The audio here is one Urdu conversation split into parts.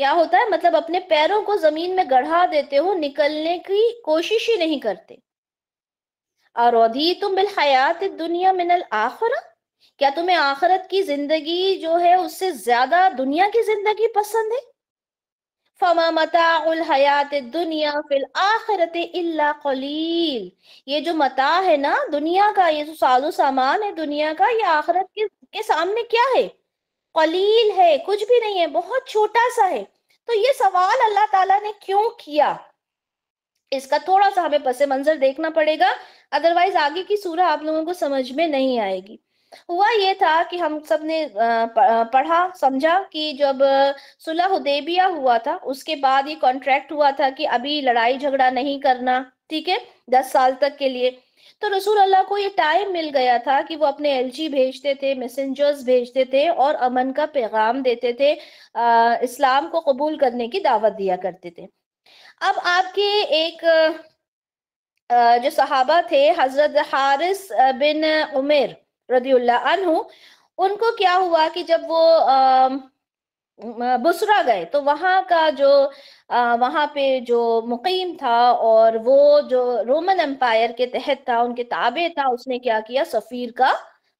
کیا ہوتا ہے مطلب اپنے پیروں کو زمین میں گڑھا دیتے ہو, نکلنے کی کوشش ہی نہیں کرتے. اَرَضِیتُم بِالْحَیَاةِ الدُّنْیَا مِنَ الْآخِرَةِ, کیا تمہیں آخرت کی زندگی جو ہے اس سے زیادہ دنیا کی زندگی پسند ہے؟ فَمَا مَتَاعُ الْحَیَاةِ الدُّنْیَا فِی الْآخِرَةِ إِلَّا قَلِیلٌ, یہ جو متاع ہے نا دنیا کا, یہ جو ساز و سامان ہے دنیا کا, یہ آخرت کے سامنے کیا ہے؟ قلیل ہے, کچھ بھی نہیں ہے, بہت چھوٹا سا ہے. تو یہ سوال اللہ تعالیٰ نے کیوں کیا, اس کا تھوڑا سا ہمیں پس منظر دیکھنا پڑے گا, ادروائز آگے کی سورہ آپ لوگوں کو سمجھ میں نہیں آئے گی. ہوا یہ تھا کہ ہم سب نے پڑھا سمجھا کہ جب صلح حدیبیہ ہوا تھا, اس کے بعد یہ کانٹریکٹ ہوا تھا کہ ابھی لڑائی جھگڑا نہیں کرنا, ٹھیک ہے, 10 سال تک کے لیے. تو رسول اللہ کو یہ ٹائم مل گیا تھا کہ وہ اپنے ایلچی بھیجتے تھے, میسنجرز بھیجتے تھے اور امن کا پیغام دیتے تھے, اسلام کو قبول کرنے کی دعوت دیا کرتے تھے. اب آپ کے ایک جو صحابہ تھے حضرت حارث بن عمیر رضی اللہ عنہ, ان کو کیا ہوا کہ جب وہ بصرہ گئے تو وہاں کا جو وہاں پہ جو مقیم تھا اور وہ جو رومن امپائر کے تحت تھا, ان کے تابع تھا, اس نے کیا کیا, سفیر کا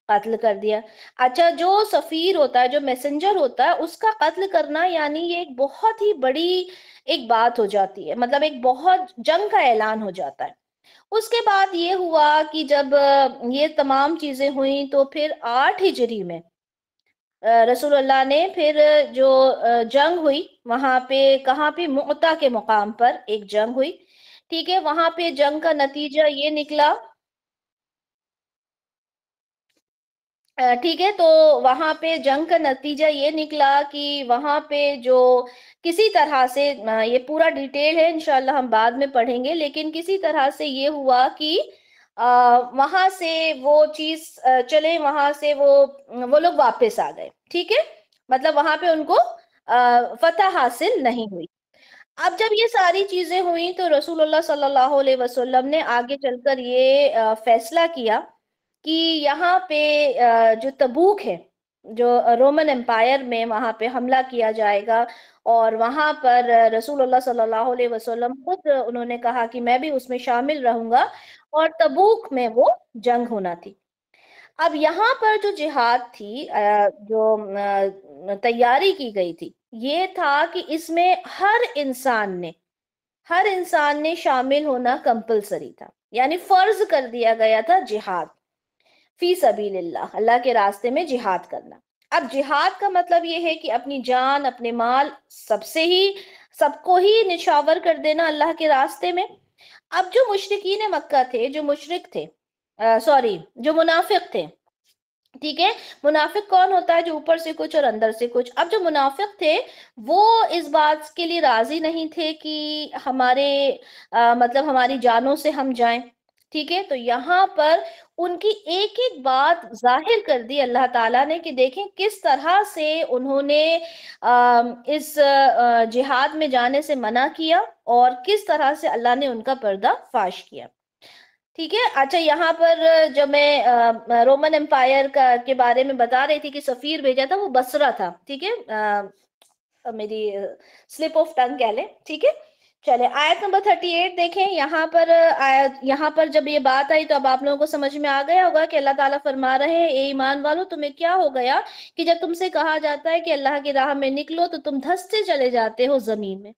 قتل کر دیا. اچھا, جو سفیر ہوتا ہے, جو میسنجر ہوتا ہے, اس کا قتل کرنا یعنی یہ ایک بہت ہی بڑی ایک بات ہو جاتی ہے, مطلب ایک بہت جنگ کا اعلان ہو جاتا ہے. اس کے بعد یہ ہوا کہ جب یہ تمام چیزیں ہوئیں تو پھر 8 ہجری میں رسول اللہ نے پھر جو جنگ ہوئی وہاں پہ, کہاں پہ, مؤتہ کے مقام پر ایک جنگ ہوئی, ٹھیک ہے. وہاں پہ جنگ کا نتیجہ یہ نکلا, ٹھیک ہے, تو وہاں پہ جنگ کا نتیجہ یہ نکلا کہ وہاں پہ جو کسی طرح سے, یہ پورا ڈیٹیل ہے انشاءاللہ ہم بعد میں پڑھیں گے, لیکن کسی طرح سے یہ ہوا کہ وہاں سے وہ چیز چلے, وہاں سے وہ لوگ واپس آ گئے, ٹھیک ہے, مطلب وہاں پہ ان کو فتح حاصل نہیں ہوئی. اب جب یہ ساری چیزیں ہوئیں تو رسول اللہ صلی اللہ علیہ وسلم نے آگے چل کر یہ فیصلہ کیا کہ یہاں پہ جو تبوک ہے, جو رومن امپائر میں, وہاں پہ حملہ کیا جائے گا, اور وہاں پر رسول اللہ صلی اللہ علیہ وسلم خود انہوں نے کہا کہ میں بھی اس میں شامل رہوں گا, اور تبوک میں وہ جنگ ہونا تھی. اب یہاں پر جو جہاد تھی, جو تیاری کی گئی تھی, یہ تھا کہ اس میں ہر انسان نے شامل ہونا کمپلسری تھا, یعنی فرض کر دیا گیا تھا جہاد فی سبیل اللہ, اللہ کے راستے میں جہاد کرنا. اب جہاد کا مطلب یہ ہے کہ اپنی جان, اپنے مال, سب کو ہی نشاور کر دینا اللہ کے راستے میں. اب جو مشرکین مکہ تھے, جو مشرک تھے, جو منافق تھے, ٹھیک ہے, منافق کون ہوتا ہے, جو اوپر سے کچھ اور اندر سے کچھ. اب جو منافق تھے وہ اس بات کے لیے راضی نہیں تھے کہ مطلب ہماری جانوں سے ہم جائیں, ٹھیک ہے. تو یہاں پر ان کی ایک ایک بات ظاہر کر دی اللہ تعالیٰ نے کہ دیکھیں کس طرح سے انہوں نے اس جہاد میں جانے سے منع کیا, اور کس طرح سے اللہ نے ان کا پردہ فاش کیا, ٹھیک ہے. اچھا, یہاں پر جو میں رومن امپائر کے بارے میں بتا رہی تھی کہ سفیر بھیجا تھا, وہ بصرہ تھا, ٹھیک ہے, میری سلپ آف ٹنگ کہہ لیں, ٹھیک ہے. چلے آیت نمبر 38 دیکھیں. یہاں پر جب یہ بات آئی تو اب آپ لوگوں کو سمجھ میں آ گیا ہوگا کہ اللہ تعالیٰ فرما رہے ہیں, اے ایمان والو تمہیں کیا ہو گیا کہ جب تم سے کہا جاتا ہے کہ اللہ کی راہ میں نکلو تو تم دھستے چلے جاتے ہو زمین میں.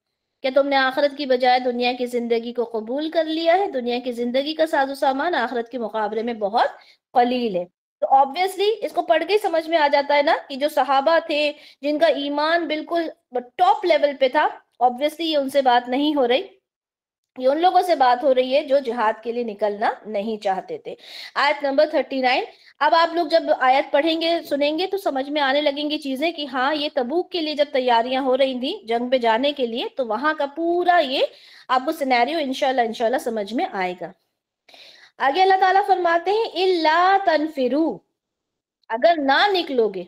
کیا تم نے آخرت کی بجائے دنیا کی زندگی کو قبول کر لیا ہے؟ دنیا کی زندگی کا ساز و سامان آخرت کے مقابلے میں بہت قلیل ہے. تو obviously اس کو پڑھ کے سمجھ میں آ جاتا ہے نا کہ جو صحابہ تھے جن کا ایمان بالکل ٹاپ لیول پہ تھا, obviously یہ ان سے بات نہیں ہو رہی, یہ ان لوگوں سے بات ہو رہی ہے جو جہاد کے لیے نکلنا نہیں چاہتے تھے. آیت نمبر 39. اب آپ لوگ جب آیت پڑھیں گے, سنیں گے, تو سمجھ میں آنے لگیں گی چیزیں کہ ہاں یہ تبوک کے لیے جب تیاریاں ہو رہی تھیں جنگ پہ جانے کے لیے, تو وہاں کا پورا یہ آپ کو سینیریو انشاءاللہ سمجھ میں آئے گا. آگے اللہ تعالیٰ فرماتے ہیں اِلَّا تَنْفِرُوا, اگر نہ نکلو گے,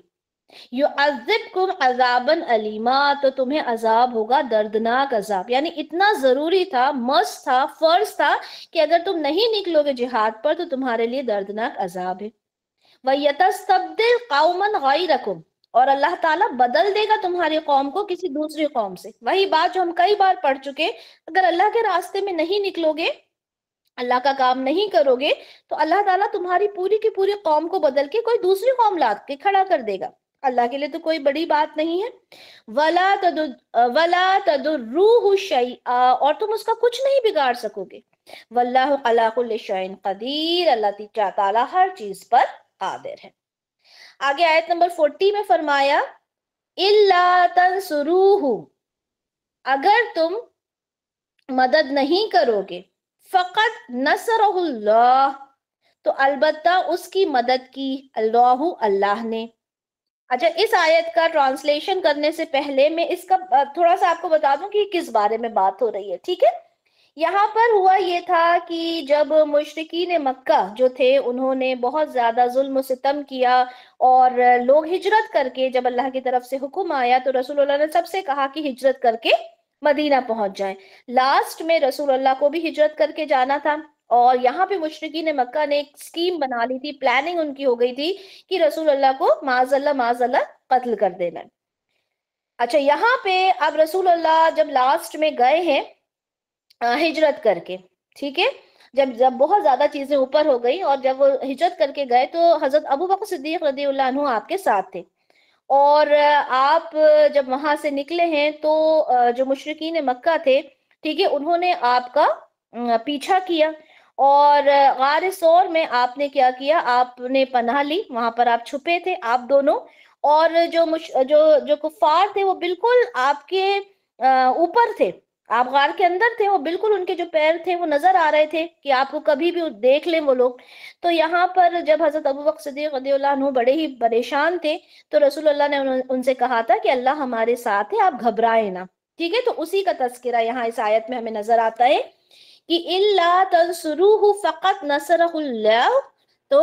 یعذبکم عذابا علیما, تو تمہیں عذاب ہوگا, دردناک عذاب. یعنی اتنا ضروری تھا, مست تھا, فرض تھا کہ اگر تم نہیں نکلو گے جہاد پر تو تمہارے لیے دردناک عذاب ہے. وَيَتَسْتَبْدِلْ قَوْمًا غَيْرَكُمْ, اور اللہ تعالیٰ بدل دے گا تمہاری قوم کو کسی دوسری قوم سے. وہی بات جو ہم کئی بار پڑھ چکے, اگر اللہ کے راستے میں نہیں نکلو گے, اللہ کا کام نہیں کرو گے, تو اللہ تعالیٰ تمہاری پوری کی پوری قوم کو بدل کے کوئی دوسری قوم لا کے کھڑا کر دے گا. اللہ کے لیے تو کوئی بڑی بات نہیں ہے. وَلَا تَضُرُّوهُ شَيْئًا, اور تم اس کا کچھ نہیں بگاڑ سکو گے. وَاللَّهُ عَلَىٰ كُلِّ شَيْءٍ قَدِيرٌ, اللہ تعالیٰ ہر چیز پر قادر ہے. آگے آیت نمبر 40 میں فرمایا إِلَّا تَنْصُرُوهُ, اگر تم مدد نہیں کرو گے, فقط نصرہ اللہ, تو البتہ اس کی مدد کی اللہ نے. اچھا, اس آیت کا ٹرانسلیشن کرنے سے پہلے میں اس کا تھوڑا سا آپ کو بتا دوں کہ کس بارے میں بات ہو رہی ہے. ٹھیک ہے, یہاں پر ہوا یہ تھا کہ جب مشرکین مکہ جو تھے انہوں نے بہت زیادہ ظلم و ستم کیا, اور لوگ ہجرت کر کے, جب اللہ کی طرف سے حکم آیا تو رسول اللہ نے سب سے کہا کہ ہجرت کر کے مدینہ پہنچ جائیں. لاسٹ میں رسول اللہ کو بھی ہجرت کر کے جانا تھا, اور یہاں پہ مشرکین مکہ نے ایک سکیم بنا لی تھی, پلاننگ ان کی ہو گئی تھی کہ رسول اللہ کو معاذ اللہ قتل کر دینا. اچھا, یہاں پہ اب رسول اللہ جب لاسٹ میں گئے ہیں ہجرت کر کے, ٹھیک ہے, جب بہت زیادہ چیزیں اوپر ہو گئی, اور جب وہ ہجرت کر کے گئے تو حضرت ابو بکر صدیق رضی اللہ عنہ آپ کے ساتھ تھے. اور آپ جب وہاں سے نکلے ہیں تو جو مشرکین مکہ تھے, ٹھیک ہے, انہوں نے آپ کا پیچھا کیا, اور غار ثور میں آپ نے کیا کیا, آپ نے پناہ لی, وہاں پر آپ چھپے تھے آپ دونوں, اور جو کفار تھے وہ بالکل آپ کے اوپر تھے, آپ غار کے اندر تھے, وہ بالکل ان کے جو پیر تھے وہ نظر آ رہے تھے کہ آپ کو کبھی بھی دیکھ لیں وہ لوگ. تو یہاں پر جب حضرت ابو بکر صدیق رضی اللہ عنہ بڑے ہی پریشان تھے, تو رسول اللہ نے ان سے کہا تھا کہ اللہ ہمارے ساتھ ہے, آپ گھبرائیں نہ. ٹھیک ہے, تو اسی کا تذکرہ یہاں اس آیت میں ہمیں نظر آتا ہے کہ إِلَّا تَنْصُرُوهُ فَقَدْ نَصَرَهُ اللَّهُ, تو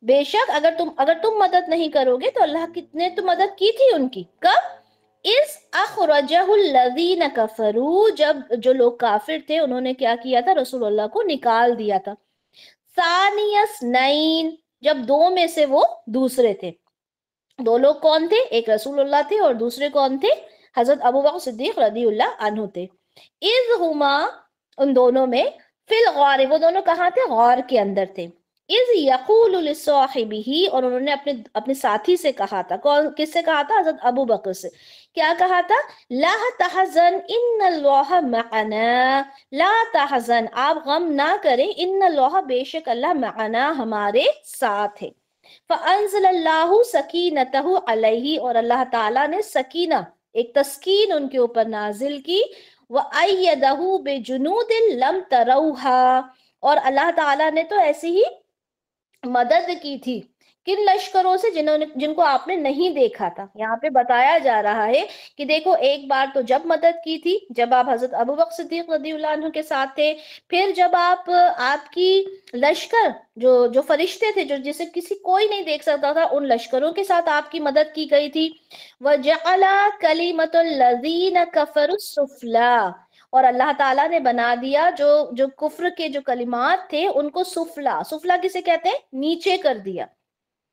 بے شک اگر تم مدد نہیں کرو گے تو اللہ نے تو مدد کی تھی ان کی. کب؟ اس اخرجہ الذین کفروا, جب جو لوگ کافر تھے انہوں نے کیا کیا تھا, رسول اللہ کو نکال دیا تھا. ثانی اثنین, جب دو میں سے وہ دوسرے تھے. دو لوگ کون تھے؟ ایک رسول اللہ تھے اور دوسرے کون تھے؟ حضرت ابو بکر صدیق رضی اللہ عنہ تھے. اذ ہما, ان دونوں میں, فی الغار, وہ دونوں کہاں تھے؟ غار کے اندر تھے. اذ یقول لصاحبہ, اور انہوں نے اپنے ساتھی سے کہا تھا. کس سے کہا تھا؟ حضرت ابو بکر سے. کیا کہا تھا؟ لا تحزن ان اللہ معنا, لا تحزن, آپ غم نہ کریں, ان اللہ, بے شک اللہ, معنا, ہمارے ساتھ ہے. فَأَنزَلَ اللَّهُ سَكِينَتَهُ عَلَيْهِ, اور اللہ تعالیٰ نے سکینہ, ایک تسکین ان کے اوپر نازل کی. وَأَيَّدَهُ بِجُنُودٍ لَمْ تَرَوْهَا, اور اللہ تعالیٰ نے تو ایسی ہی مدد کی تھی کن لشکروں سے جن کو آپ نے نہیں دیکھا تھا. یہاں پہ بتایا جا رہا ہے کہ دیکھو, ایک بار تو جب مدد کی تھی جب آپ حضرت ابو بکر صدیق رضی اللہ عنہ کے ساتھ تھے, پھر جب آپ کی لشکر جو فرشتے تھے جسے کوئی نہیں دیکھ سکتا تھا, ان لشکروں کے ساتھ آپ کی مدد کی گئی تھی. وَجَعَلَ كَلِمَةُ الَّذِينَ كَفَرُوا السُّفْلَىٰ, اور اللہ تعالیٰ نے بنا دیا جو کفر کے جو کلمات تھے ان کو سفلا. سفلا کسے کہتے ہیں؟ نیچے کر دیا,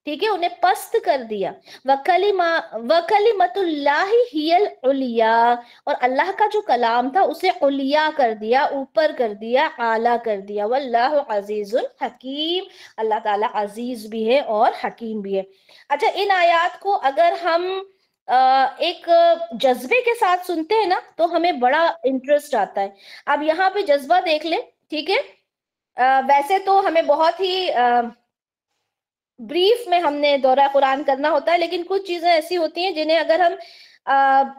ٹھیک ہے, انہیں پست کر دیا. وَكَلِمَةُ اللَّهِ هِيَ الْعُلْيَا, اور اللہ کا جو کلام تھا اسے علیٰ کر دیا, اوپر کر دیا, اعلیٰ کر دیا. وَاللَّهُ عَزِيزٌ حَكِيمٌ, اللہ تعالیٰ عزیز بھی ہے اور حکیم بھی ہے. اچھا, ان آیات کو اگر ہم ایک جذبے کے ساتھ سنتے ہیں نا تو ہمیں بڑا انٹرسٹ آتا ہے. اب یہاں پہ جذبہ دیکھ لیں, ٹھیک ہے, ویسے تو ہمیں بہت ہی بریف میں ہم نے دورہ قرآن کرنا ہوتا ہے, لیکن کچھ چیزیں ایسی ہوتی ہیں جنہیں اگر ہم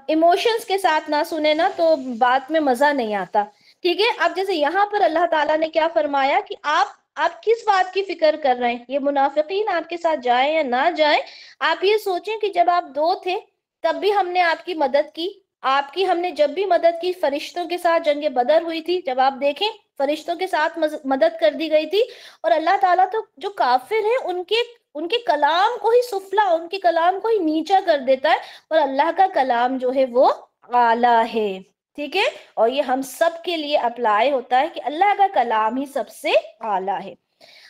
ایموشنز کے ساتھ نہ سنیں نا تو بات میں مزہ نہیں آتا. ٹھیک ہے, اب جیسے یہاں پر اللہ تعالیٰ نے کیا فرمایا کہ آپ کس بات کی فکر کر رہے ہیں؟ یہ منافقین آپ کے ساتھ جائیں یا نہ جائیں, آپ یہ سوچیں کہ جب آپ دو تھے تب بھی ہم نے آپ کی مدد کی. ہم نے جب بھی مدد کی, فرشتوں کے ساتھ جنگ بدر ہوئی تھی, جب آپ دیکھیں فرشتوں کے ساتھ مدد کر دی گئی تھی. اور اللہ تعالیٰ تو جو کافر ہیں ان کے کلام کو ہی سفلا, ان کے کلام کو ہی نیچا کر دیتا ہے, اور اللہ کا کلام جو ہے وہ اعلیٰ ہے. ٹھیک ہے, اور یہ ہم سب کے لیے اپلائی ہوتا ہے کہ اللہ کا کلام ہی سب سے اعلیٰ ہے.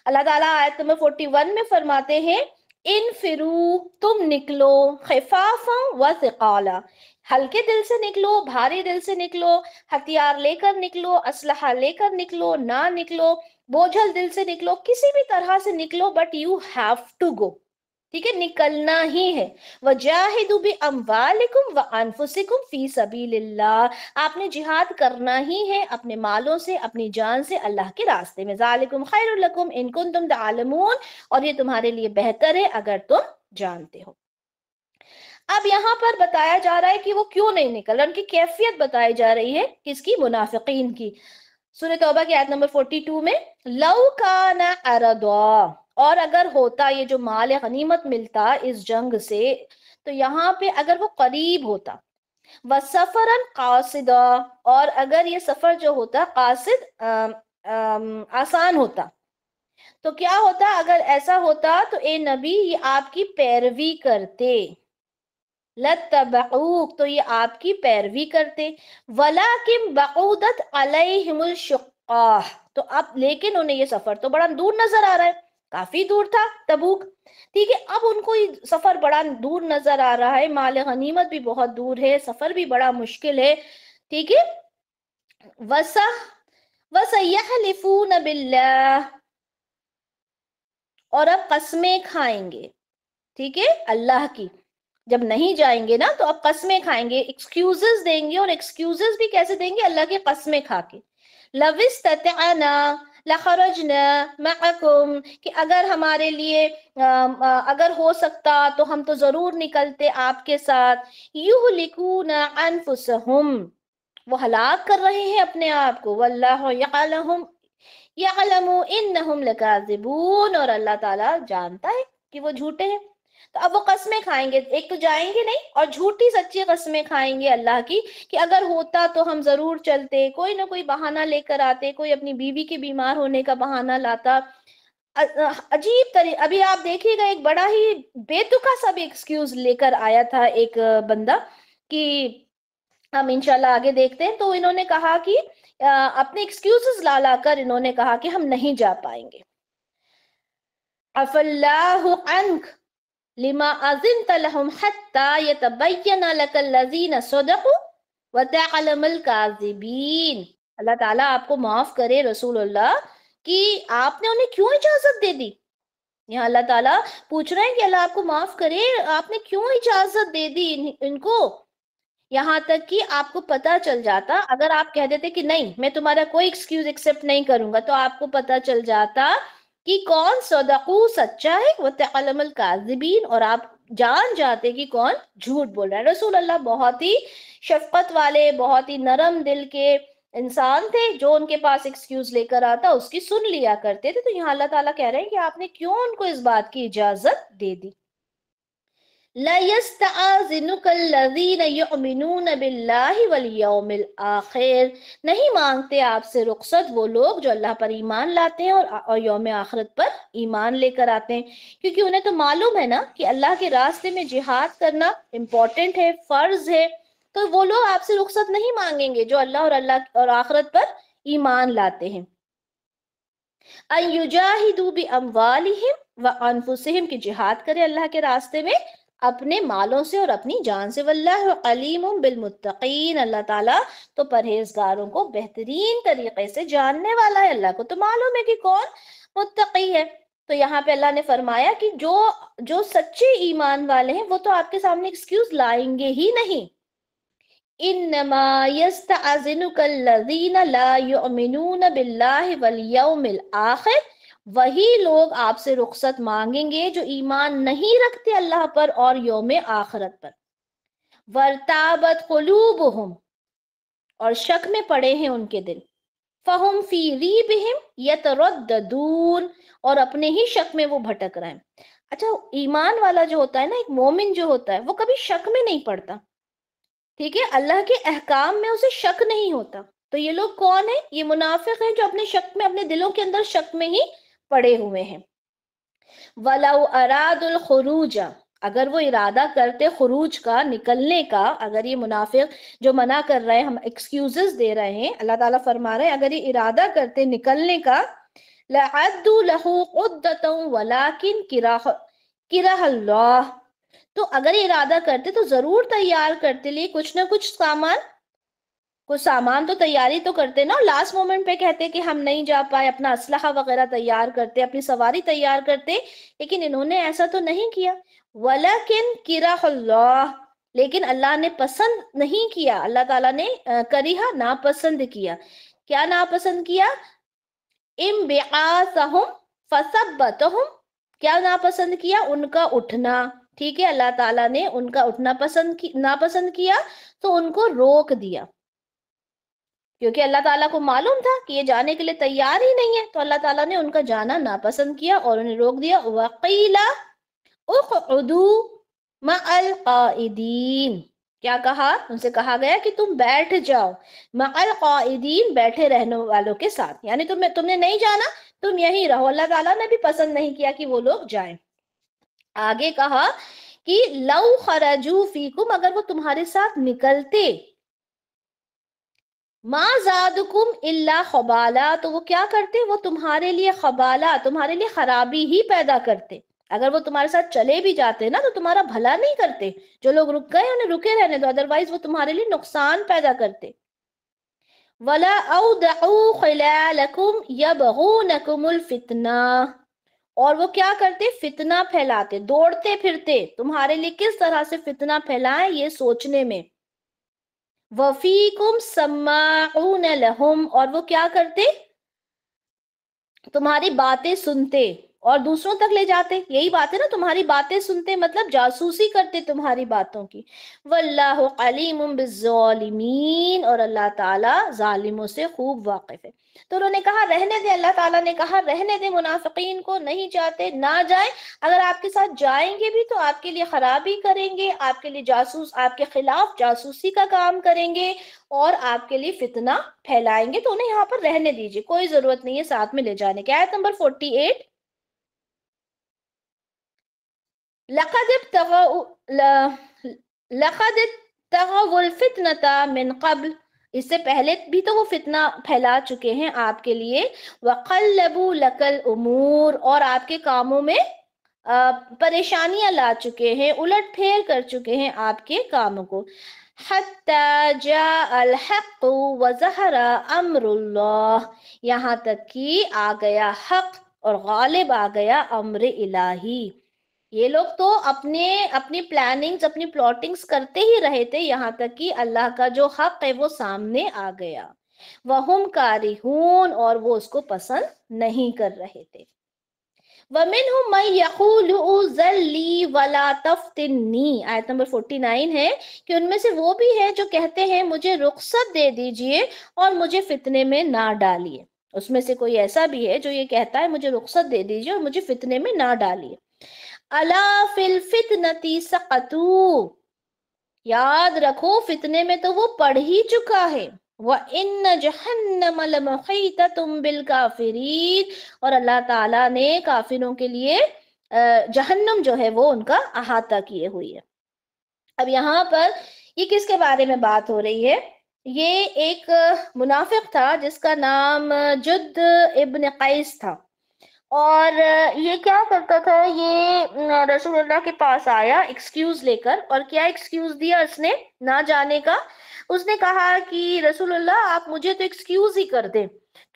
اللہ تعالیٰ آیت نمبر 41 میں فرماتے ہیں انفرو تم نکلو، خفافا و ثقالا ہلکے دل سے نکلو، بھاری دل سے نکلو، ہتھیار لے کر نکلو، اسلحہ لے کر نکلو، نہ نکلو، بوجھل دل سے نکلو، کسی بھی طرح سے نکلو، but you have to go, ٹھیک ہے، نکلنا ہی ہے۔ وَجَاهِدُوا بِأَمْوَالِكُمْ وَأَنفُسِكُمْ فِي سَبِيلِ اللَّهِ، آپ نے جہاد کرنا ہی ہے اپنے مالوں سے، اپنی جان سے اللہ کے راستے میں۔ ذَلِكُمْ خَيْرٌ لَكُمْ إِن كُنتُمْ تَعْلَمُونَ، اور یہ تمہارے لیے بہتر ہے اگر تم جانتے ہو۔ اب یہاں پر بتایا جا رہا ہے کہ وہ کیوں نہیں نکل رہا، ان کی کیفیت بتائی جا رہی ہے، کس کی؟ منافقین کی۔ سورہ توبہ کی آیت نمبر 42 میں لَوْ كَانَ عَرَضًا، اور اگر ہوتا یہ جو مال غنیمت ملتا اس جنگ سے، تو یہاں پہ اگر وہ قریب ہوتا، وَسَفَرًا قَاصِدًا، اور اگر یہ سفر جو ہوتا قاصد آسان ہوتا، تو کیا ہوتا؟ اگر ایسا ہوتا تو اے نبی یہ آپ کی پیروی کرتے، لَتَّبَعُوكَ، تو یہ آپ کی پیروی کرتے، وَلَكِنْ بَعُودَتْ عَلَيْهِمُ الشُّقَّةُ، تو اب لیکن انہیں یہ سفر تو بڑا دور نظر آ رہا ہے، کافی دور تھا تبوک، ٹھیک ہے، اب ان کو یہ سفر بڑا دور نظر آ رہا ہے، مال غنیمت بھی بہت دور ہے، سفر بھی بڑا مشکل ہے، ٹھیک ہے، وَسَيَحْلِفُونَ بِاللَّهِ، اور اب قسمیں کھائیں گے، ٹھیک ہے، اللہ کی، جب نہیں جائیں گے نا تو اب قسمیں کھائیں گے، ایکسکیوزز دیں گے، اور ایکسکیوزز بھی کیسے دیں گے؟ اللہ کی قسمیں کھا کے۔ لَوِ اسْتَطَعْنَا لَخَرَجْنَا مَعَكُمْ، کہ اگر ہمارے لیے اگر ہو سکتا تو ہم تو ضرور نکلتے آپ کے ساتھ۔ يُهْلِكُونَ أَنفُسَهُمْ، وہ ہلاک کر رہے ہیں اپنے آپ کو، وَاللَّهُ يَعْلَمُ إِنَّهُمْ لَكَاذِبُونَ، اور اللہ تعالیٰ جانتا ہے کہ وہ جھوٹے ہیں۔ تو اب وہ قسمیں کھائیں گے، ایک تو جائیں گے نہیں، اور جھوٹی سچی قسمیں کھائیں گے اللہ کی کہ اگر ہوتا تو ہم ضرور چلتے، کوئی نہ کوئی بہانہ لے کر آتے، کوئی اپنی بیوی کے بیمار ہونے کا بہانہ لاتا، عجیب طریقے، ابھی آپ دیکھیے گا ایک بڑا ہی بے تکا سا بھی ایکسکیوز لے کر آیا تھا ایک بندہ، کہ ہم انشاءاللہ آگے دیکھتے ہیں، تو انہوں نے کہا کہ اپنے ایکسکیوزز لا لا کر انہوں نے کہا کہ ہم نہیں جا پائیں گے۔ عَفَا اللَّهُ عَنْكَ لِمَا أَذِنْتَ لَهُمْ حَتَّى يَتَبَيَّنَ لَكَ الَّذِينَ صَدَقُوا وَتَعْلَمَ الْكَاذِبِينَ، اللہ تعالیٰ آپ کو معاف کرے رسول اللہ، کہ آپ نے انہیں کیوں اجازت دے دی؟ یہاں اللہ تعالیٰ پوچھ رہے ہیں کہ اللہ آپ کو معاف کرے، آپ نے کیوں اجازت دے دی ان کو؟ یہاں تک کہ آپ کو پتا چل جاتا، اگر آپ کہہ دیتے کہ نہیں میں تمہارا کوئی ایکسکیوز ایکسیپٹ نہیں کروں گا، تو آپ کو پتا چل جاتا کہ کون صدقو سچا ہے، وَتَعْلَمَ الْكَاذِبِينَ، اور آپ جان جاتے کہ کون جھوٹ بول رہا ہے۔ رسول اللہ بہت ہی شفقت والے، بہت ہی نرم دل کے انسان تھے، جو ان کے پاس ایکسکیوز لے کر آتا اس کی سن لیا کرتے تھے۔ تو یہاں اللہ تعالیٰ کہہ رہے ہیں کہ آپ نے کیوں ان کو اس بات کی اجازت دے دی۔ لَا يَسْتَأْذِنُكَ الَّذِينَ يُؤْمِنُونَ بِاللَّهِ وَالْيَوْمِ الْآخِرِ، نہیں مانگتے آپ سے رخصت وہ لوگ جو اللہ پر ایمان لاتے ہیں اور یوم آخرت پر ایمان لے کر آتے ہیں، کیونکہ انہیں تو معلوم ہے نا کہ اللہ کے راستے میں جہاد کرنا امپورٹنٹ ہے، فرض ہے، تو وہ لوگ آپ سے رخصت نہیں مانگیں گے جو اللہ اور آخرت پر ایمان لاتے ہیں۔ أَن يُجَاهِدُوا بِأَمْوَالِهِمْ وَأَنفُسِهِمْ، کہ جہاد کرے اللہ کے راستے میں اپنے مالوں سے اور اپنی جان سے۔ وَاللَّهُ عَلِيمٌ بِالْمُتَّقِينَ، اللہ تعالیٰ تو پرہیزگاروں کو بہترین طریقے سے جاننے والا ہے، اللہ کو تو معلوم ہے کہ کون متقی ہے۔ تو یہاں پہ اللہ نے فرمایا کہ جو سچے ایمان والے ہیں وہ تو آپ کے سامنے ایکسکیوز لائیں گے ہی نہیں۔ إِنَّمَا يَسْتَأْذِنُكَ الَّذِينَ لَا يُؤْمِنُونَ بِاللَّهِ وَالْيَوْمِ الْآخِرِ، وہی لوگ آپ سے رخصت مانگیں گے جو ایمان نہیں رکھتے اللہ پر اور یوم آخرت پر۔ وَارْتَابَتْ قُلُوبُهُمْ، اور شک میں پڑے ہیں ان کے دل۔ فَهُمْ فِي رِيبِهِمْ يَتَرَدَّدُونَ، اور اپنے ہی شک میں وہ بھٹک رہے ہیں۔ اچھا، ایمان والا جو ہوتا ہے نا، ایک مومن جو ہوتا ہے، وہ کبھی شک میں نہیں پڑتا، ٹھیک ہے، اللہ کے احکام میں اسے شک نہیں ہوتا۔ تو یہ لوگ کون ہیں؟ یہ منافق ہیں جو اپنے شک میں، اپنے دلوں کے اندر شک میں ہی پڑے ہوئے ہیں۔ وَلَوْ أَرَادُوا الْخُرُوجَ، اگر وہ ارادہ کرتے خروج کا، نکلنے کا، اگر یہ منافق جو منع کر رہے ہیں، ہم ایکسکیوزز دے رہے ہیں، اللہ تعالیٰ فرما رہے ہیں اگر یہ ارادہ کرتے نکلنے کا، لَعَدُّوا لَهُ عُدَّةً وَلَكِنْ کرہ اللہ، تو اگر ارادہ کرتے تو ضرور تیار کرتے لیے کچھ نہ کچھ سامان، کچھ سامان تو تیاری تو کرتے نا، لاسٹ مومنٹ پہ کہتے کہ ہم نہیں جا پائے، اپنا اسلحہ وغیرہ تیار کرتے، اپنی سواری تیار کرتے، لیکن انہوں نے ایسا تو نہیں کیا. وَلَكِنْ كِرَهَ اللَّهُ، لیکن اللہ نے پسند نہیں کیا، اللہ تعالیٰ نے کریہ ناپسند کیا. کیا ناپسند کیا؟ انبعاثہم فثبتہم، کیا ناپسند کیا؟ ان کا اٹھنا. ٹھیک ہے، اللہ تعالیٰ نے ان کا اٹھنا ناپسند کیا تو ان کو روک دیا، کیونکہ اللہ تعالیٰ کو معلوم تھا کہ یہ جانے کے لیے تیار ہی نہیں ہے، تو اللہ تعالیٰ نے ان کا جانا ناپسند کیا اور انہیں روک دیا. وَقِيلَ اُقْعُدُوا مَعَ الْقَائِدِينَ، کیا کہا؟ ان سے کہا گیا کہ تم بیٹھ جاؤ، مع القائدین، بیٹھے رہنے والوں کے ساتھ، یعنی تم نے نہیں جانا، تم یہیں رہو. اللہ تعالیٰ نے بھی پسند نہیں کیا کہ وہ لوگ جائیں. آگے کہا کہ لو خرجوا فیکم، اگر وہ تمہارے ساتھ نکلتے، ما زادکم الا خبالا، تو وہ کیا کرتے؟ وہ تمہارے لیے خبالا، تمہارے لیے خرابی ہی پیدا کرتے. اگر وہ تمہارے ساتھ چلے بھی جاتے نا تو تمہارا بھلا نہیں کرتے. جو لوگ رک گئے انہیں رکے رہنے دو، ادروائز وہ تمہارے لیے نقصان پیدا کرتے. ولا اودعوا خلالکم یبغونکم الفتنہ، اور وہ کیا کرتے؟ فتنہ پھیلاتے، دوڑتے پھرتے تمہارے لیے کس طرح سے فتنہ پھیلائیں یہ سوچنے میں. وَفِيكُمْ سَمَّاعُونَ لَهُمْ، اور وہ کیا کرتے؟ تمہاری باتیں سنتے اور دوسروں تک لے جاتے. یہی بات ہے نا، تمہاری باتیں سنتے مطلب جاسوسی کرتے تمہاری باتوں کی. وَاللَّهُ عَلِيمٌ بِالظَّالِمِينَ، اور اللہ تعالیٰ ظالموں سے خوب واقف ہے. تو انہوں نے کہا رہنے دے، اللہ تعالیٰ نے کہا رہنے دے منافقین کو، نہیں جاتے نہ جائیں. اگر آپ کے ساتھ جائیں گے بھی تو آپ کے لیے خرابی کریں گے، آپ کے لیے جاسوس، آپ کے خلاف جاسوسی کا کام کریں گے اور آپ کے لیے فتنہ پھیلائیں گے، تو انہیں یہاں پر رہنے دیجیے، کوئی ضرورت نہیں ہے ساتھ میں لے جانے کی. آیت نمبر 48، لَقَدِ ابْتَغَوُا الْفِتْنَةَ مِنْ قَبْلِ، اس سے پہلے بھی تو وہ فتنہ پھیلا چکے ہیں آپ کے لیے. وَقَلَّبُوا لَكَ الْأُمُورَ، اور آپ کے کاموں میں پریشانیاں لا چکے ہیں، الٹ پھیر کر چکے ہیں آپ کے کاموں کو. حَتَّى جَاءَ الْحَقُّ وَظَهَرَ أَمْرُ اللَّهِ، یہاں تک کہ آ گیا حق اور غالب آ گیا امر الہی. یہ لوگ تو اپنی پلاننگز، اپنی پلاٹنگز کرتے ہی رہے تھے یہاں تک کہ اللہ کا جو حق ہے وہ سامنے آ گیا. وَهُمْ كَارِهُونَ، اور وہ اس کو پسند نہیں کر رہے تھے. وَمِنْهُمْ مَنْ يَقُولُ اُذَن لِّي وَلَا تَفْتِنِّي، آیت نمبر 49 ہے کہ ان میں سے وہ بھی ہے جو کہتے ہیں مجھے رخصت دے دیجئے اور مجھے فتنے میں نہ ڈالیے. اس میں سے کوئی ایسا بھی ہے جو یہ کہتا ہے مجھے رخصت دے دیجئے اور مجھے فتنے میں نہ ڈالیے. الا فی الفتنۃ سقطوا، یاد رکھو فتنے میں تو وہ پڑ ہی چکا ہے. وَإِنَّ جَهَنَّمَ لَمُحِيطَةٌ بِالْكَافِرِينَ، اور اللہ تعالیٰ نے کافروں کے لیے جہنم جو ہے وہ ان کا احاطہ کیے ہوئی ہے. اب یہاں پر یہ کس کے بارے میں بات ہو رہی ہے؟ یہ ایک منافق تھا جس کا نام جد ابن قیس تھا، اور یہ کیا کرتا تھا، یہ رسول اللہ کے پاس آیا ایکسکیوز لے کر. اور کیا ایکسکیوز دیا اس نے نہ جانے کا؟ اس نے کہا کہ رسول اللہ آپ مجھے تو ایکسکیوز ہی کر دیں،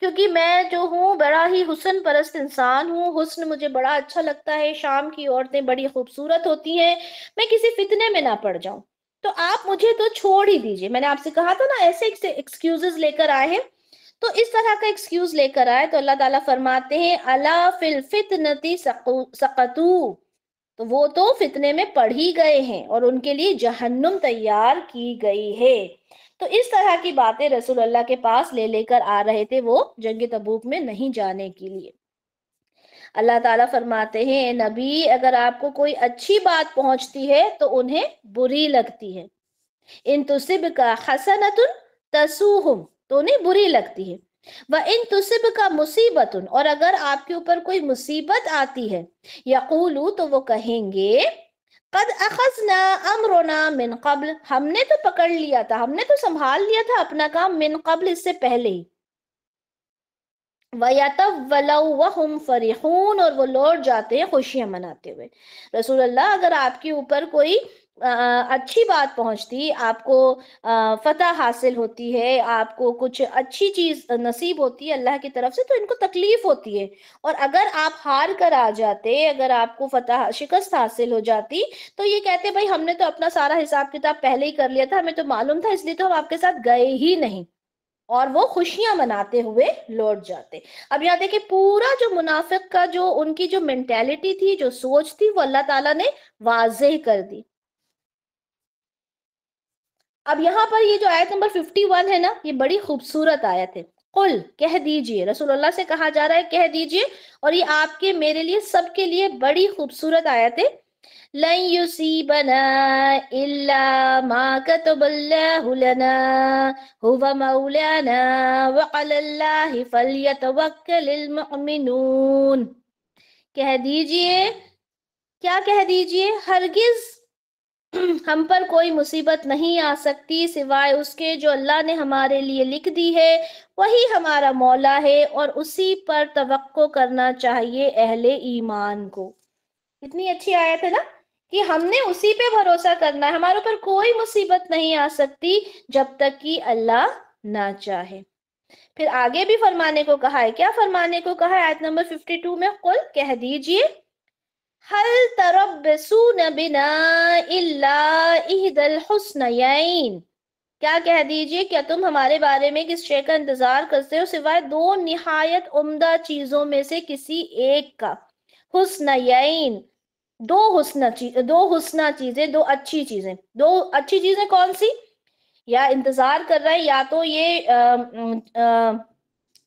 کیونکہ میں جو ہوں بڑا ہی حسن پرست انسان ہوں، حسن مجھے بڑا اچھا لگتا ہے، شام کی عورتیں بڑی خوبصورت ہوتی ہیں، میں کسی فتنے میں نہ پڑ جاؤں، تو آپ مجھے تو چھوڑ ہی دیجئے. میں نے آپ سے کہا تھا نا ایسے ایکسکیوزز لے کر آئے ہیں، تو اس طرح کا ایکسکیوز لے کر آئے. تو اللہ تعالیٰ فرماتے ہیں الا فی الفتنۃ سقطوا، تو وہ تو فتنے میں پڑ ہی گئے ہیں اور ان کے لیے جہنم تیار کی گئی ہے. تو اس طرح کی باتیں رسول اللہ کے پاس لے کر آ رہے تھے وہ جنگ تبوک میں نہیں جانے کے لیے. اللہ تعالیٰ فرماتے ہیں نبی اگر آپ کو کوئی اچھی بات پہنچتی ہے تو انہیں بری لگتی ہے. ان تصبک حسنۃ تسوہم، تو انہیں بری لگتی ہے. وَإِن تُصِبْكَ مُصِیبَةٌ، اور اگر آپ کے اوپر کوئی مصیبت آتی ہے، یقولو، تو وہ کہیں گے قد اخذنا امرنا من قبل، ہم نے تو پکڑ لیا تھا، ہم نے تو سنبھال لیا تھا اپنا کام، من قبل، اس سے پہلے ہی. وَيَتَوَّلَوْا وَهُمْ فَرِحُونَ، اور وہ لوٹ جاتے ہیں خوشیاں مناتے ہوئے۔ رسول اللہ، اگر آپ کے اوپر کوئی اچھی بات پہنچتی، آپ کو فتح حاصل ہوتی ہے، آپ کو کچھ اچھی چیز نصیب ہوتی ہے اللہ کی طرف سے، تو ان کو تکلیف ہوتی ہے، اور اگر آپ ہار کر آ جاتے، اگر آپ کو فتح شکست حاصل ہو جاتی، تو یہ کہتے بھائی ہم نے تو اپنا سارا حساب کتاب پہلے ہی کر لیا تھا، ہمیں تو معلوم تھا، اس لیے تو ہم آپ کے ساتھ گئے ہی نہیں، اور وہ خوشیاں مناتے ہوئے لوٹ جاتے۔ اب یہاں دیکھیں پورا جو منافق کا جو ان کی جو مینٹیلٹی تھی، جو سوچ تھی، وہ اللہ تعالیٰ نے واضح کر دی۔ اب یہاں پر یہ جو آیت نمبر 51 ہے نا، یہ بڑی خوبصورت آیت ہے۔ قل، کہہ دیجئے، رسول اللہ سے کہا جا رہا ہے کہہ دیجئے، اور یہ آپ کے میرے لیے سب کے لیے بڑی خوبصورت آیت ہے۔ لن يصيبنا إلا ما كتب الله لنا هو مولانا وعلى الله فليتوكل المؤمنون۔ کہہ دیجئے، کیا کہہ دیجئے؟ ہرگز ہم پر کوئی مصیبت نہیں آ سکتی سوائے اس کے جو اللہ نے ہمارے لیے لکھ دی ہے، وہی ہمارا مولا ہے، اور اسی پر توقع کرنا چاہیے اہل ایمان کو۔ اتنی اچھی آیت ہے نا، کہ ہم نے اسی پہ بھروسہ کرنا ہے، ہمارے اوپر کوئی مصیبت نہیں آ سکتی جب تک کہ اللہ نہ چاہے۔ پھر آگے بھی فرمانے کو کہا ہے، کیا فرمانے کو کہا ہے آیت نمبر 52 میں؟ قل، کہہ دیجئے، حل تربصون بنا الا احدى الحسنيين، کیا کہہ دیجئے، کیا تم ہمارے بارے میں کس شے کا انتظار کرتے ہو سوائے دو نہایت عمدہ چیزوں میں سے کسی ایک کا؟ حسنیین، دو حسنہ چیزیں، دو اچھی چیزیں۔ دو اچھی چیزیں کون سی؟ یا انتظار کر رہے ہیں، یا تو یہ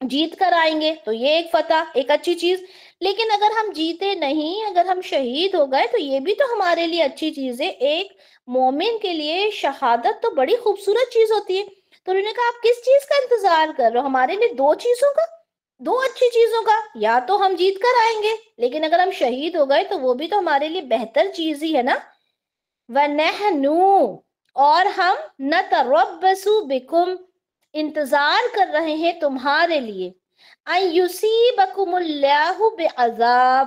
جیت کر آئیں گے، تو یہ ایک فتح، ایک اچھی چیز، لیکن اگر ہم جیتے نہیں، اگر ہم شہید ہو گئے، تو یہ بھی تو ہمارے لیے اچھی چیز ہے۔ ایک مومن کے لیے شہادت تو بڑی خوبصورت چیز ہوتی ہے۔ تو انہوں نے کہا آپ کس چیز کا انتظار کر رہے ہو؟ ہمارے لیے دو چیزوں کا، دو اچھی چیزوں کا، یا تو ہم جیت کر آئیں گے، لیکن اگر ہم شہید ہو گئے تو وہ بھی تو ہمارے لیے بہتر چیز ہی ہے نا۔ وَنَحْنُ، اور ہم، نَتَرَبَّصُ بِكُمْ، انتظار کر رہے ہیں تمہارے لیے، أَن يُصِيبَكُمُ اللَّهُ بِعَذَابٍ،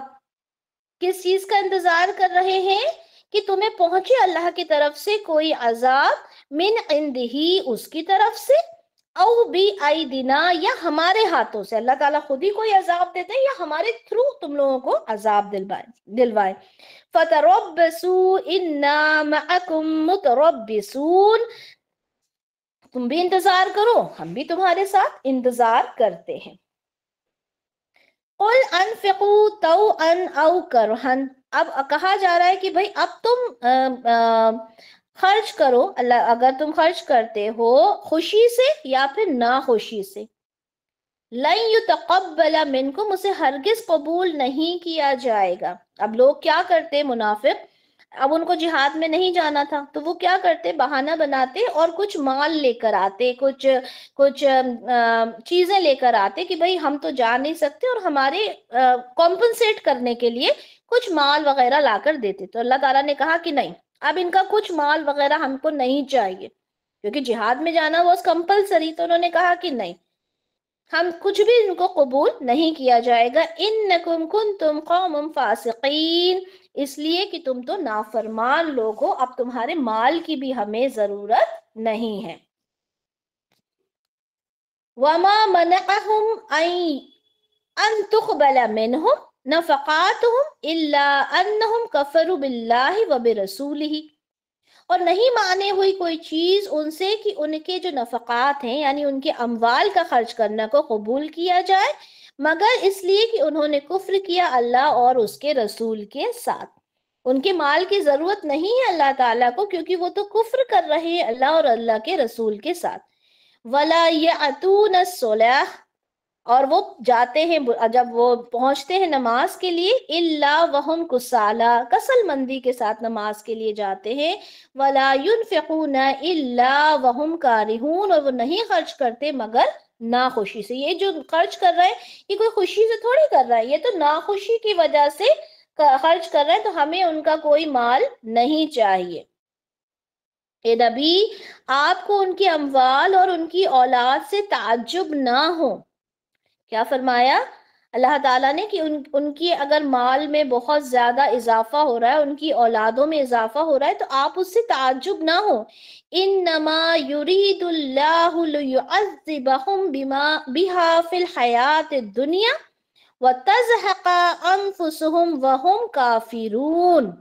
کس چیز کا انتظار کر رہے ہیں؟ کہ تمہیں پہنچے اللہ کی طرف سے کوئی عذاب، من عندہ، اس کی طرف سے، او بی ایدنا، یا ہمارے ہاتھوں سے، اللہ تعالیٰ خود ہی کوئی عذاب دیتے ہیں یا ہمارے تھرو تم لوگوں کو عذاب دلوائے۔ فَتَرَبَّصُوا إِنَّا مَعَكُمْ مُتَرَبِّصُونَ، تم بھی انتظار کرو، ہم بھی تمہارے ساتھ انتظار کرتے ہیں۔ قُلْ أَنفِقُوا طَوْعًا أَوْ كَرْهًا، اب کہا جا رہا ہے کہ بھئی اب تم خرچ کرو، اللہ اگر تم خرچ کرتے ہو خوشی سے یا پھر ناخوشی سے۔ لَن يُتَقَبَّلَ مِنْكُمْ، اسے ہرگز قبول نہیں کیا جائے گا۔ اب لوگ کیا کرتے منافق، اب ان کو جہاد میں نہیں جانا تھا تو وہ کیا کرتے، بہانہ بناتے اور کچھ مال لے کر آتے، کچھ چیزیں لے کر آتے کہ بھئی ہم تو جا نہیں سکتے، اور ہمارے کمپنسیٹ کرنے کے لیے کچھ مال وغیرہ لا کر دیتے۔ تو اللہ تعالیٰ نے کہا کہ نہیں، اب ان کا کچھ مال وغیرہ ہم کو نہیں چاہیے، کیونکہ جہاد میں جانا واز کمپلسری، تو انہوں نے کہا کہ نہیں، ہم کچھ بھی ان کو قبول نہیں کیا جائے گا۔ انکم کنتم قوم فاسقین، اس لیے کہ تم تو نافرمان لوگ ہو، اب تمہارے مال کی بھی ہمیں ضرورت نہیں ہے۔ وما منعهم ان تقبل منهم نفقاتهم الا انهم كفروا بالله وبرسوله، اور نہیں مانے ہوئی کوئی چیز ان سے کہ ان کے جو نفقات ہیں، یعنی ان کے اموال کا خرچ کرنا کو قبول کیا جائے، مگر اس لیے کہ انہوں نے کفر کیا اللہ اور اس کے رسول کے ساتھ۔ ان کے مال کی ضرورت نہیں ہے اللہ تعالیٰ کو، کیونکہ وہ تو کفر کر رہے ہیں اللہ اور اللہ کے رسول کے ساتھ۔ وَلَا يَأْتُونَ الصَّلَاةَ، اور وہ جاتے ہیں جب وہ پہنچتے ہیں نماز کے لیے، الا وہم کسالى، کسل مندی کے ساتھ نماز کے لیے جاتے ہیں، ولا ينفقون الا وہم کارہون، اور وہ نہیں خرچ کرتے مگر ناخوشی سے۔ یہ جو خرچ کر رہے ہیں یہ کوئی خوشی سے تھوڑی کر رہا ہے، یہ تو ناخوشی کی وجہ سے خرچ کر رہے ہیں، تو ہمیں ان کا کوئی مال نہیں چاہیے۔ اے نبی، آپ کو ان کی اموال اور ان کی اولاد سے تعجب نہ ہو، کیا فرمایا اللہ تعالیٰ نے کہ ان کی اگر مال میں بہت زیادہ اضافہ ہو رہا ہے، ان کی اولادوں میں اضافہ ہو رہا ہے، تو آپ اس سے تعجب نہ ہو. انما یرید اللہ لیعذبہم بہا فی الحیات الدنیا وتزہق انفسہم وہم کافرون.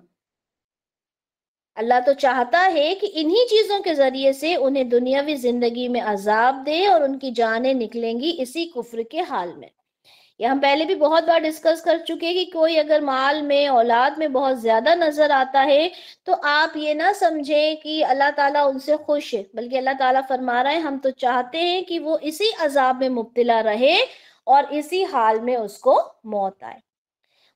اللہ تو چاہتا ہے کہ انہی چیزوں کے ذریعے سے انہیں دنیاوی زندگی میں عذاب دے اور ان کی جانیں نکلیں گی اسی کفر کے حال میں. یہ ہم پہلے بھی بہت بار ڈسکس کر چکے کہ کوئی اگر مال میں اولاد میں بہت زیادہ نظر آتا ہے تو آپ یہ نہ سمجھیں کہ اللہ تعالیٰ ان سے خوش ہے، بلکہ اللہ تعالیٰ فرما رہے ہیں ہم تو چاہتے ہیں کہ وہ اسی عذاب میں مبتلا رہے اور اسی حال میں اس کو موت آئے.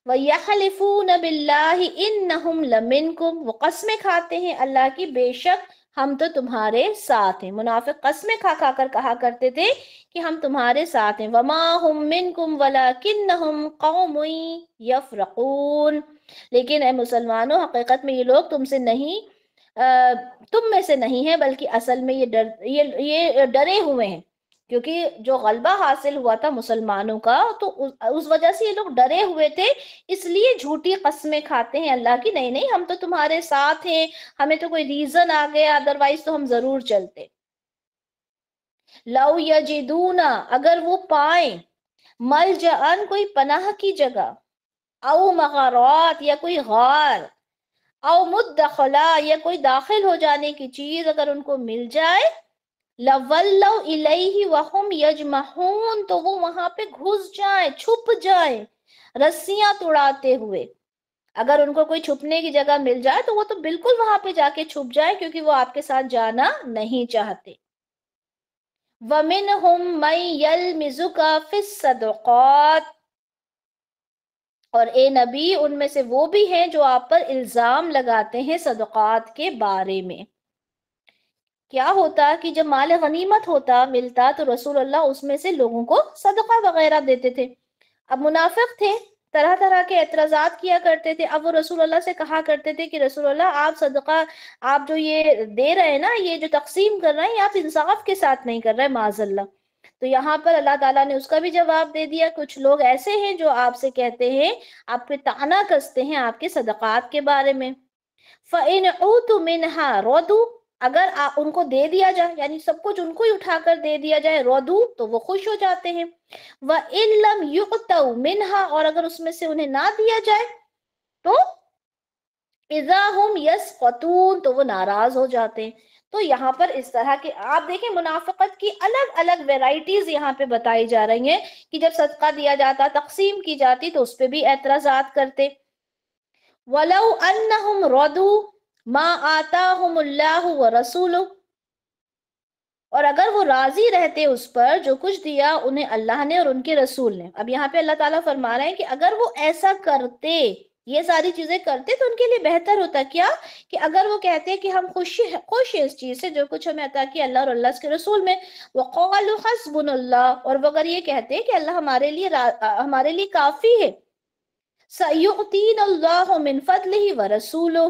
وَيَحْلِفُونَ بِاللَّهِ إِنَّهُمْ لَمِنْكُمْ، وہ قسمیں کھاتے ہیں اللہ کی بے شک ہم تو تمہارے ساتھ ہیں. منافق قسمیں کھا کھا کر کہا کرتے تھے کہ ہم تمہارے ساتھ ہیں. وَمَا هُمْ مِنْكُمْ وَلَكِنَّهُمْ قَوْمٌ يَفْرَقُونَ، لیکن اے مسلمانوں حقیقت میں یہ لوگ تم سے نہیں تم میں سے نہیں ہیں، بلکہ اصل میں یہ ڈرے ہوئے ہیں، کیونکہ جو غلبہ حاصل ہوا تھا مسلمانوں کا تو اس وجہ سے یہ لوگ ڈرے ہوئے تھے، اس لیے جھوٹی قسمیں کھاتے ہیں اللہ کی، نہیں نہیں ہم تو تمہارے ساتھ ہیں، ہمیں تو کوئی ریزن آ گیا ادروائز تو ہم ضرور چلتے. لو یجدون، اگر وہ پائیں، ملجأن کوئی پناہ کی جگہ، او مغارات یا کوئی غار، او مدخلا یا کوئی داخل ہو جانے کی چیز اگر ان کو مل جائے، لَوَلَّوْا إِلَيْهِ وَهُمْ يَجْمَحُونَ، تو وہ وہاں پہ گھس جائیں، چھپ جائیں رسیاں توڑاتے ہوئے. اگر ان کو کوئی چھپنے کی جگہ مل جائے تو وہ تو بالکل وہاں پہ جا کے چھپ جائے، کیونکہ وہ آپ کے ساتھ جانا نہیں چاہتے. وَمِنْهُمْ مَنْ يَلْمِزُكَ فِي الصَّدُقَاتِ، اور اے نبی ان میں سے وہ بھی ہیں جو آپ پر الزام لگاتے ہیں صدقات کے بارے میں. کیا ہوتا کہ جب مال غنیمت ملتا تو رسول اللہ اس میں سے لوگوں کو صدقہ وغیرہ دیتے تھے. اب منافق تھے، طرح طرح کے اعتراضات کیا کرتے تھے. اب وہ رسول اللہ سے کہا کرتے تھے کہ رسول اللہ آپ صدقہ، آپ جو یہ دے رہے ہیں نا، یہ جو تقسیم کر رہے ہیں، آپ انصاف کے ساتھ نہیں کر رہے معاذ اللہ. تو یہاں پر اللہ تعالیٰ نے اس کا بھی جواب دے دیا. کچھ لوگ ایسے ہیں جو آپ سے کہتے ہیں، آپ پہ طعنہ کستے ہیں آپ کے صدقات کے بارے میں. فَإِنْ عُوتُوا مِنْهَا رَضُوا، اگر ان کو دے دیا جائے، یعنی سب کچھ ان کو ہی اٹھا کر دے دیا جائے، رَضُوا تو وہ خوش ہو جاتے ہیں. وَإِن لَمْ يُؤْتَوْا مِنْهَا، اور اگر اس میں سے انہیں نہ دیا جائے تو اِذَا هُمْ يَسْقَطُونَ، تو وہ ناراض ہو جاتے ہیں. تو یہاں پر اس طرح کے آپ دیکھیں منافقت کی الگ الگ ویرائٹیز یہاں پہ بتائی جا رہی ہیں کہ جب صدقہ دیا جاتا، تقسیم کی جاتی تو اس پہ بھی اعتراضات کرتے. وَلَوْ أَنَّهُمْ رَضُوا مَا آتَاهُمُ اللَّهُ وَرَسُولُهُ، اور اگر وہ راضی رہتے اس پر جو کچھ دیا انہیں اللہ نے اور ان کے رسول نے. اب یہاں پہ اللہ تعالیٰ فرما رہے ہیں کہ اگر وہ ایسا کرتے، یہ ساری چیزیں کرتے تو ان کے لیے بہتر ہوتا. کیا کہ اگر وہ کہتے کہ ہم خوش ہیں اس چیز سے جو کچھ ہمیں عطا کیا اللہ اور اللہ کے رسول میں، وَقَالُوا حَسْبُنَا اللَّهُ، اور وہ اگر یہ کہتے کہ اللہ ہمارے لیے کافی ہے، سَيُؤْتِينَ اللَّهُ مِنْ فَضْلِهِ وَرَسُولُهُ،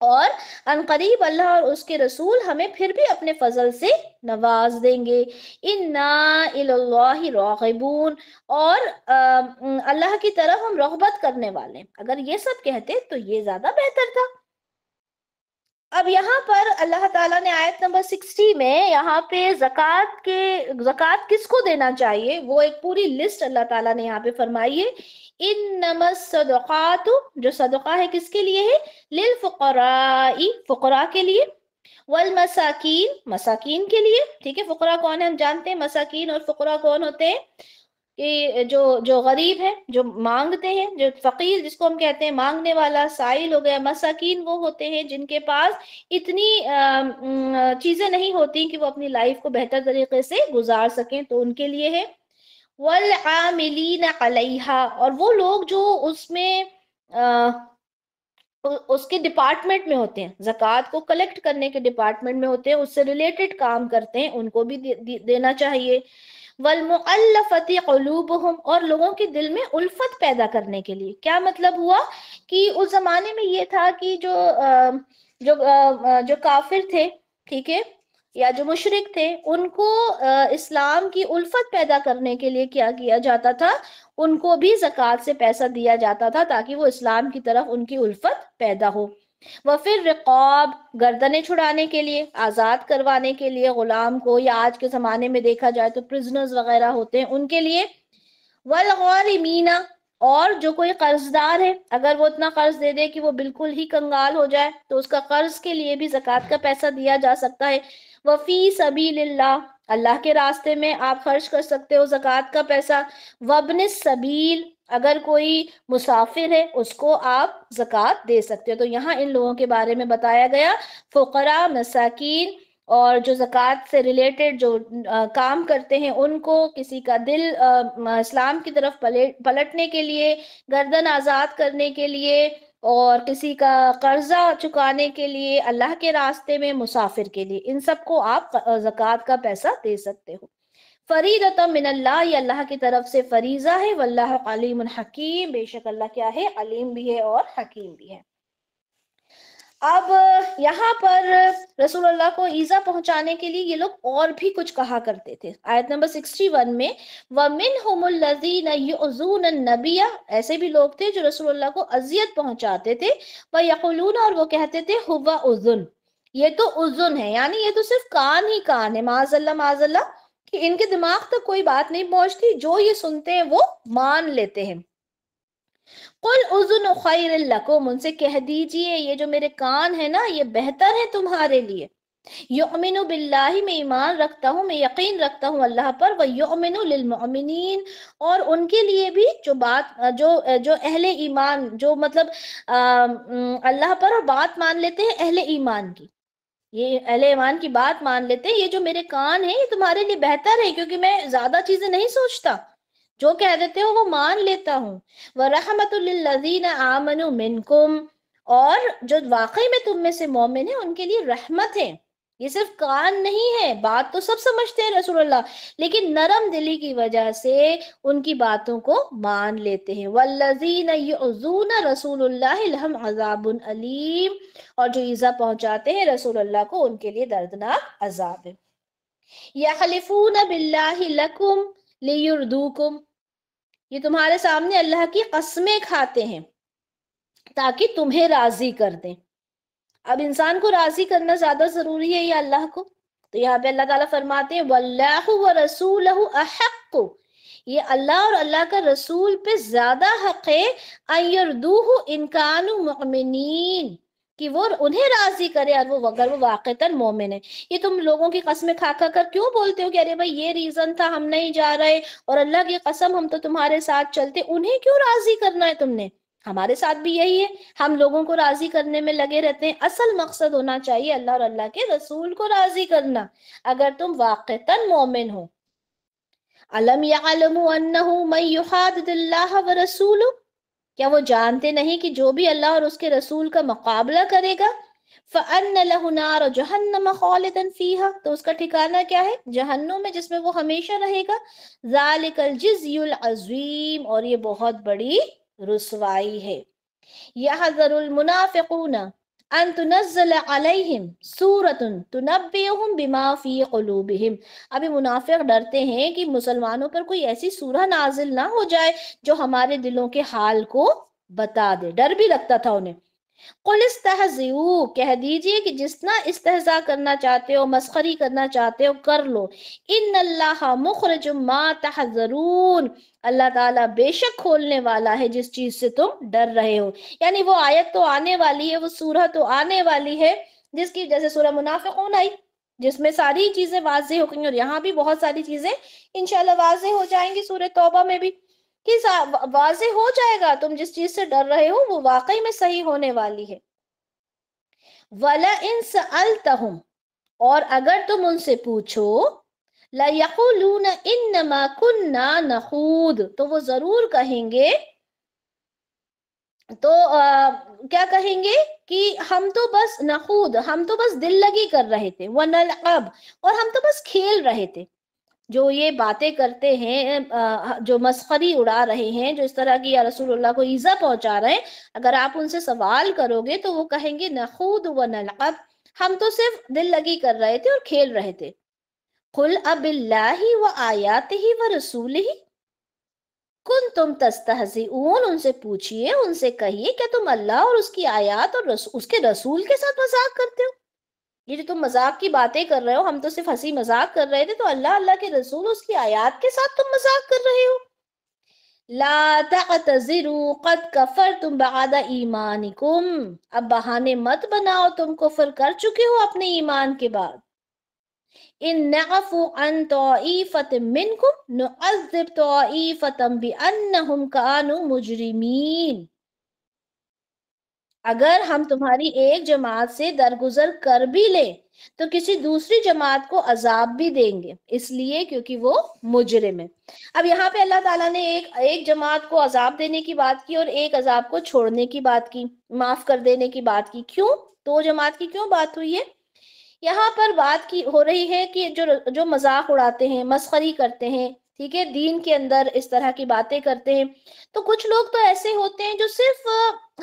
اور ان قریب اللہ اور اس کے رسول ہمیں پھر بھی اپنے فضل سے نواز دیں گے. اِنَّا إِلَى اللَّهِ رَاغِبُونَ، اور اللہ کی طرف ہم رغبت کرنے والے ہیں. اگر یہ سب کہتے تو یہ زیادہ بہتر تھا. اب یہاں پر اللہ تعالیٰ نے آیت نمبر 60 میں یہاں پہ زکوٰۃ کس کو دینا چاہیے وہ ایک پوری لسٹ اللہ تعالیٰ نے یہاں پہ فرمائی ہے. انما الصدقات، جو صدقہ ہے کس کے لیے ہے؟ للفقراء، فقراء کے لیے، والمساکین، مساکین کے لیے. ٹھیک ہے، فقراء کون ہے ہم جانتے ہیں، مساکین اور فقراء کون ہوتے ہیں کہ جو غریب ہے، جو مانگتے ہیں، جو فقیر جس کو ہم کہتے ہیں مانگنے والا، سائل ہو گیا. مساکین وہ ہوتے ہیں جن کے پاس اتنی چیزیں نہیں ہوتی کہ وہ اپنی لائف کو بہتر طریقے سے گزار سکیں، تو ان کے لیے ہے. والعاملین علیہا، اور وہ لوگ جو اس میں اس کے ڈپارٹمنٹ میں ہوتے ہیں، زکوٰۃ کو کلیکٹ کرنے کے ڈپارٹمنٹ میں ہوتے ہیں، اس سے ریلیٹڈ کام کرتے ہیں، ان کو بھی دینا چاہیے. والمؤلفۃ قلوبہم، اور لوگوں کے دل میں الفت پیدا کرنے کے لیے. کیا مطلب ہوا کہ اس زمانے میں یہ تھا کہ جو کافر تھے، ٹھیک ہے، یا جو مشرک تھے ان کو اسلام کی الفت پیدا کرنے کے لیے کیا کیا جاتا تھا، ان کو بھی زکوٰۃ سے پیسہ دیا جاتا تھا تاکہ وہ اسلام کی طرف ان کی الفت پیدا ہو۔ وفر رقاب، گردنیں چھڑانے کے لیے، آزاد کروانے کے لیے غلام کو، یا آج کے زمانے میں دیکھا جائے تو پرزنرز وغیرہ ہوتے ہیں ان کے لیے۔ والغارمین، اور جو کوئی قرض دار ہے اگر وہ اتنا قرض دے دے کہ وہ بالکل ہی کنگال ہو جائے تو اس کا قرض کے لیے بھی زکوٰۃ کا پیسہ دیا جا سکتا ہے۔ وفی سبیل اللہ، اللہ کے راستے میں آپ خرچ کر سکتے ہو زکوٰۃ کا پیسہ۔ وابن السبیل، اگر کوئی مسافر ہے اس کو آپ زکوٰۃ دے سکتے ہو۔ تو یہاں ان لوگوں کے بارے میں بتایا گیا، فقراء، مساکین، اور جو زکوٰۃ سے ریلیٹڈ جو کام کرتے ہیں ان کو، کسی کا دل اسلام کی طرف پلٹنے کے لیے، گردن آزاد کرنے کے لیے، اور کسی کا قرضہ چکانے کے لیے، اللہ کے راستے میں، مسافر کے لیے، ان سب کو آپ زکوٰۃ کا پیسہ دے سکتے ہو۔ فریضۃ من اللہ، یہ اللہ کی طرف سے فریضہ ہے۔ واللہ علیم حکیم، بے شک اللہ کیا ہے، علیم بھی ہے اور حکیم بھی ہے۔ اب یہاں پر رسول اللہ کو ایذا پہنچانے کے لیے یہ لوگ اور بھی کچھ کہا کرتے تھے۔ آیت نمبر 61 میں وَمِنْهُمُ الَّذِينَ يُؤْذُونَ النَّبِيَّ، ایسے بھی لوگ تھے جو رسول اللہ کو اذیت پہنچاتے تھے، وَيَقُولُونَ، اور وہ کہتے تھے، هُوَ اذن، یہ تو اذن ہے، یعنی یہ تو صرف کان ہی کان ہے، معاذ اللہ معاذ اللہ، کہ ان کے دماغ تک کوئی بات نہیں پہنچتی، جو یہ سنتے ہیں وہ مان لیتے ہیں۔ قل اذن خیر لکم، ان سے کہہ دیجئے یہ جو میرے کان ہے نا یہ بہتر ہے تمہارے لیے۔ یؤمن باللہ، میں ایمان رکھتا ہوں، میں یقین رکھتا ہوں اللہ پر، ویؤمن للمؤمنین، اور ان کے لیے بھی جو اہل ایمان، جو مطلب اللہ پر اور بات مان لیتے ہیں اہل ایمان کی، یہ اہل ایمان کی بات مان لیتے ہیں، یہ جو میرے کان ہیں یہ تمہارے لیے بہتر ہے، کیونکہ میں زیادہ چیزیں نہیں سوچتا، جو کہہ دیتے ہو وہ مان لیتا ہوں۔ وَرَحْمَةٌ لِّلَّذِينَ آمَنُوا مِنْكُمْ، اور جو واقعی میں تم میں سے مومن ہیں ان کے لیے رحمت ہے، یہ صرف کان نہیں ہے، بات تو سب سمجھتے ہیں رسول اللہ، لیکن نرم دلی کی وجہ سے ان کی باتوں کو مان لیتے ہیں۔ وَالَّذِينَ يُؤْذُونَ رَسُولَ اللَّهِ لَهُمْ عَذَابٌ أَلِيمٌ، اور جو ایذا پہنچاتے ہیں رسول اللہ کو ان کے لیے دردناک عذاب ہے۔ يَحْلِفُونَ بِاللَّهِ لَكُمْ لِيُرْدُوكُمْ، یہ تمہارے سامنے اللہ کی قسمیں کھاتے ہیں تاکہ تمہیں راضی کر دیں۔ اب انسان کو راضی کرنا زیادہ ضروری ہے یا اللہ کو؟ تو یہاں پہ اللہ تعالیٰ فرماتے ہیں وَاللَّهُ وَرَسُولَهُ أَحَقُّ، یہ اللہ اور اللہ کا رسول پہ زیادہ حق ہے، أَن يَرْدُوهُ إِن كَانُوا مُؤْمِنِينَ، کہ وہ انہیں راضی کرے اور وہ اگر وہ واقعتاً مومن ہے۔ یہ تم لوگوں کی قسمیں کھا کر کیوں بولتے ہو کہ ارے بھائی یہ ریزن تھا ہم نہیں جا رہے، اور اللہ کی قسم ہم تو تمہارے ساتھ چلتے، انہیں کیوں راضی کرنا ہے تم نے؟ ہمارے ساتھ بھی یہی ہے، ہم لوگوں کو راضی کرنے میں لگے رہتے ہیں، اصل مقصد ہونا چاہیے اللہ اور اللہ کے رسول کو راضی کرنا، اگر تم واقعتاً مومن ہو۔ أَلَمْ يَعْلَمُوا أَنَّهُ مَن يُحَادِدِ اللَّهَ وَرَسُولَهُ، کیا وہ جانتے نہیں کہ جو بھی اللہ اور اس کے رسول کا مقابلہ کرے گا، فَأَنَّ لَهُ نَارَ جَهَنَّمَ خَالِدًا فِيهَا، تو اس کا ٹھکانہ کیا ہے؟ جہنم میں، جس میں وہ ہمیشہ رہے گا۔ ذَلِكَ الْجِزْيُ الْعَظِيمُ، اور یہ بہت بڑی رسوائی ہے۔ يَحْذَرُ الْمُنَافِقُونَ أَن تُنَزَّلَ عَلَيْهِمْ سُورَةٌ تُنَبِّئُهُم بِمَا فِي قُلُوبِهِمْ، ابھی منافق ڈرتے ہیں کہ مسلمانوں پر کوئی ایسی سورہ نازل نہ ہو جائے جو ہمارے دلوں کے حال کو بتا دے، ڈر بھی لگتا تھا انہیں۔ قُلِ اسْتَهْزِئُوا، کہہ دیجئے کہ جتنا استہزاء کرنا چاہتے ہو، مسخری کرنا چاہتے ہو کر لو، إِنَّ اللَّهَ مُخْرِجٌ مَا تَحْذَرُونَ، اللہ تعالیٰ بے شک کھولنے والا ہے جس چیز سے تم ڈر رہے ہو، یعنی وہ آیت تو آنے والی ہے، وہ سورہ تو آنے والی ہے جس کی، جیسے سورہ منافقون آئی جس میں ساری چیزیں واضح ہو گئی، اور یہاں بھی بہت ساری چیزیں انشاءاللہ واضح ہو جائیں گی سورہ توبہ میں بھی، کہ واضح ہو جائے گا تم جس چیز سے ڈر رہے ہو وہ واقعی میں صحیح ہونے والی ہے۔ وَلَئِن سَأَلْتَهُمْ، اور اگر تم ان سے پوچھو، لَيَقُولُونَ إِنَّمَا كُنَّا نَخُوضُ، تو وہ ضرور کہیں گے، تو کیا کہیں گے کہ ہم تو بس نخوض، ہم تو بس دل لگی کر رہے تھے، وَنَلْعَبْ، اور ہم تو بس کھیل رہے تھے۔ جو یہ باتیں کرتے ہیں، جو مسخری اڑا رہے ہیں، جو اس طرح کی یا رسول اللہ کو ایذا پہنچا رہے ہیں، اگر آپ ان سے سوال کرو گے تو وہ کہیں گے نخوض ونلعب، ہم تو صرف دل لگی کر رہے تھے اور کھیل رہے تھے. قل اب اللہ و آیاتہ و رسولہ کنتم تستہزئون، ان سے پوچھئے، ان سے کہیے کہ تم اللہ اور اس کی آیات اور اس کے رسول کے ساتھ مذاق کرتے ہو؟ یہ جو تم مذاق کی باتیں کر رہے ہو، ہم تو صرف ہنسی مذاق کر رہے تھے، تو اللہ، اللہ کے رسول، اس کی آیات کے ساتھ تم مذاق کر رہے ہو؟ لا تعتذروا قد کفرتم بعد ایمانکم، اب بہانے مت بناؤ، تم کفر کر چکے ہو اپنے ایمان کے بعد. ان نعفو عن طائفۃ منکم نعذب طائفۃ بانہم کانوا مجرمین، اگر ہم تمہاری ایک جماعت سے درگزر کر بھی لیں تو کسی دوسری جماعت کو عذاب بھی دیں گے، اس لیے کیونکہ وہ مجرم ہے. اب یہاں پہ اللہ تعالیٰ نے ایک جماعت کو عذاب دینے کی بات کی اور ایک عذاب کو چھوڑنے کی بات کی، معاف کر دینے کی بات کی. کیوں دو جماعت کی کیوں بات ہوئی ہے؟ یہاں پر بات کی ہو رہی ہے کہ جو مذاق اڑاتے ہیں، مسخری کرتے ہیں، ٹھیک ہے، دین کے اندر اس طرح کی باتیں کرتے ہیں، تو کچھ لوگ تو ایسے ہوتے ہیں جو صرف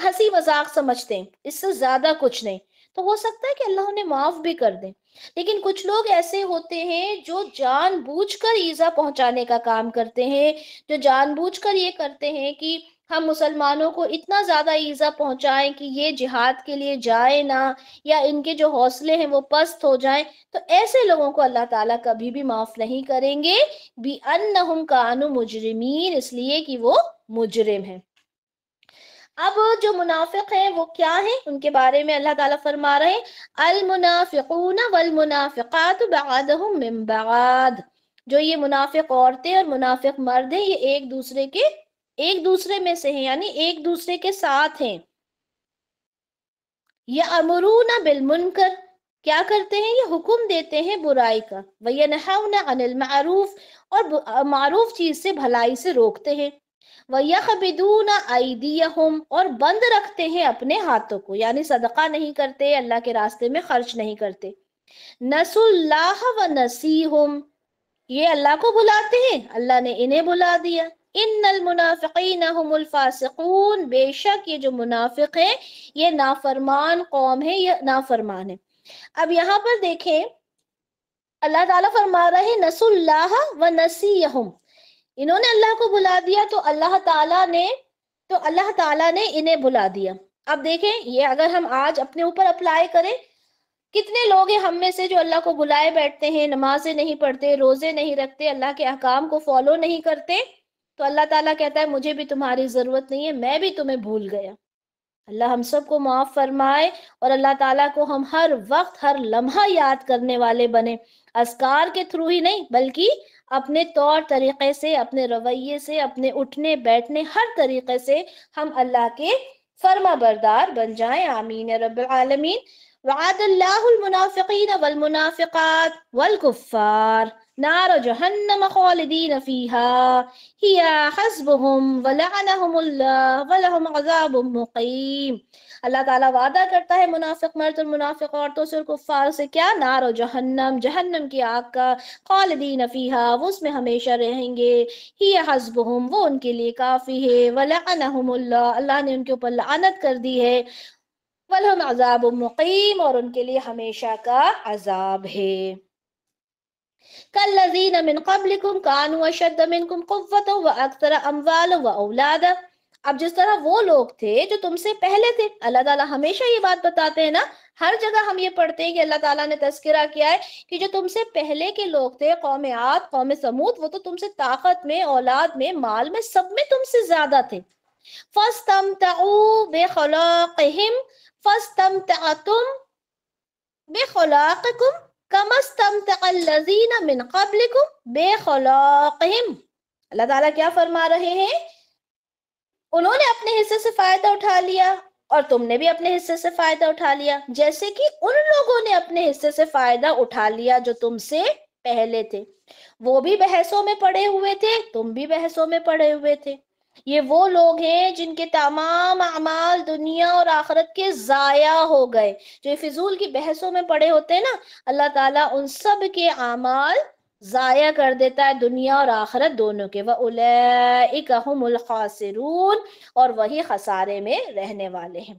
ہنسی مذاق سمجھتے ہیں، اس سے زیادہ کچھ نہیں، تو ہو سکتا ہے کہ اللہ انہیں معاف بھی کر دیں. لیکن کچھ لوگ ایسے ہوتے ہیں جو جان بوجھ کر ایذا پہنچانے کا کام کرتے ہیں، جو جان بوجھ کر یہ کرتے ہیں کہ ہم مسلمانوں کو اتنا زیادہ ایذا پہنچائیں کہ یہ جہاد کے لیے جائے نہ، یا ان کے جو حوصلے ہیں وہ پست ہو جائیں. تو ایسے لوگوں کو اللہ تعالیٰ کبھی بھی معاف نہیں کریں گے، بِأَنَّهُمْ كَانُوا مُجْرِمِينَ، اس لیے کہ وہ مجرم ہیں. اب جو منافق ہیں وہ کیا ہیں، ان کے بارے میں اللہ تعالیٰ فرما رہے ہیں المنافقون والمنافقات بعضهم من بعض، جو یہ منافق عورتیں اور منافق مرد ہیں یہ ایک دوسرے میں سے ہیں، یعنی ایک دوسرے کے ساتھ ہیں. یأمرون بالمنکر، کیا کرتے ہیں، یہ حکم دیتے ہیں برائی کا، وینہون عن المعروف، اور معروف چیز سے، بھلائی سے روکتے ہیں، وَيَخْبِدُونَ أَيْدِيَهُمْ، اور بند رکھتے ہیں اپنے ہاتھوں کو، یعنی صدقہ نہیں کرتے، اللہ کے راستے میں خرچ نہیں کرتے. نَسُوا اللَّهَ وَنَسِيهُمْ، یہ اللہ کو بلاتے ہیں، اللہ نے انہیں بلا دیا. ان المنافقین هم الفاسقون، بے شک یہ جو منافق ہیں یہ نافرمان قوم ہے، یہ نافرمان ہے. اب یہاں پر دیکھیں اللہ تعالیٰ فرما رہے ہیں نسوا اللہ ونسیہم، انہوں نے اللہ کو بلا دیا تو اللہ تعالیٰ نے انہیں بلا دیا. اب دیکھیں یہ اگر ہم آج اپنے اوپر اپلائی کریں، کتنے لوگ ہیں ہم میں سے جو اللہ کو بلائے بیٹھتے ہیں، نمازیں نہیں پڑھتے، روزے نہیں رکھتے، اللہ کے احکام کو فالو نہیں کرتے، تو اللہ تعالیٰ کہتا ہے مجھے بھی تمہاری ضرورت نہیں ہے، میں بھی تمہیں بھول گیا. اللہ ہم سب کو معاف فرمائے اور اللہ تعالیٰ کو ہم ہر وقت ہر لمحہ یاد کرنے والے بنے، اذکار کے تھرو ہی نہیں بلکہ اپنے طور طریقے سے، اپنے رویے سے، اپنے اٹھنے بیٹھنے، ہر طریقے سے ہم اللہ کے فرما بردار بن جائیں. آمین یا رب العالمین. وعد اللہ المنافقین والمنافقات والکفار نار جہنم خالدین فیہا ہی حسبہم ولعنہم اللہ ولہم عذاب مقیم. اللہ تعالیٰ وعدہ کرتا ہے منافق مرد اور منافق عورتوں سے اور کفار سے، کیا؟ نار و جہنم، جہنم کی آگ کا، خالدین فیہا، وہ اس میں ہمیشہ رہیں گے، ہی حسبہم، وہ ان کے لیے کافی ہے، ولعنہم اللہ، اللہ نے ان کے اوپر لعنت کر دی ہے، وَلَهُمْ عَذَابٌ مُقِيمٌ، اور ان کے لیے ہمیشہ کا عذاب ہے. كَالَّذِينَ مِن قَبْلِكُمْ كَانُوا أَشَدَّ مِنكُمْ قُوَّةً وَأَكْثَرَ أَمْوَالًا وَأَوْلَادًا، اب جس طرح وہ لوگ تھے جو تم سے پہلے تھے، اللہ تعالیٰ ہمیشہ یہ بات بتاتے ہیں نا، ہر جگہ ہم یہ پڑھتے ہیں کہ اللہ تعالیٰ نے تذکرہ کیا ہے کہ جو تم سے پہلے کے لوگ تھے، قوم عاد، قوم سمود، وہ تو تم سے طاقت میں، اولاد میں، مال میں، سب میں تم سے زیادہ تھے. فَاسْتَمْتَعُوا بِخَلَاقِهِمْ فَاسْتَمْتَعْتُمْ بِخَلَاقِكُمْ كَمَا اسْتَمْتَعَ الَّذِينَ مِنْ قَبْلِكُمْ بِخَلَاقِهِمْ. اللہ تعالیٰ کیا فرما رہے ہیں؟ انہوں نے اپنے حصے سے فائدہ اٹھا لیا اور تم نے بھی اپنے حصے سے فائدہ اٹھا لیا، جیسے کہ ان لوگوں نے اپنے حصے سے فائدہ اٹھا لیا جو تم سے پہلے تھے. وہ بھی بحثوں میں پڑے ہوئے تھے، تم بھی بحثوں میں پڑے ہوئے تھے. یہ وہ لوگ ہیں جن کے تمام اعمال دنیا اور آخرت کے ضائع ہو گئے، جو فضول کی بحثوں میں پڑے ہوتے ہیں نا، اللہ تعالیٰ ان سب کے اعمال ضائع کر دیتا ہے، دنیا اور آخرت دونوں کے. وَأُولَئِكَ هُمُ الْخَاسِرُونَ، اور وہی خسارے میں رہنے والے ہیں.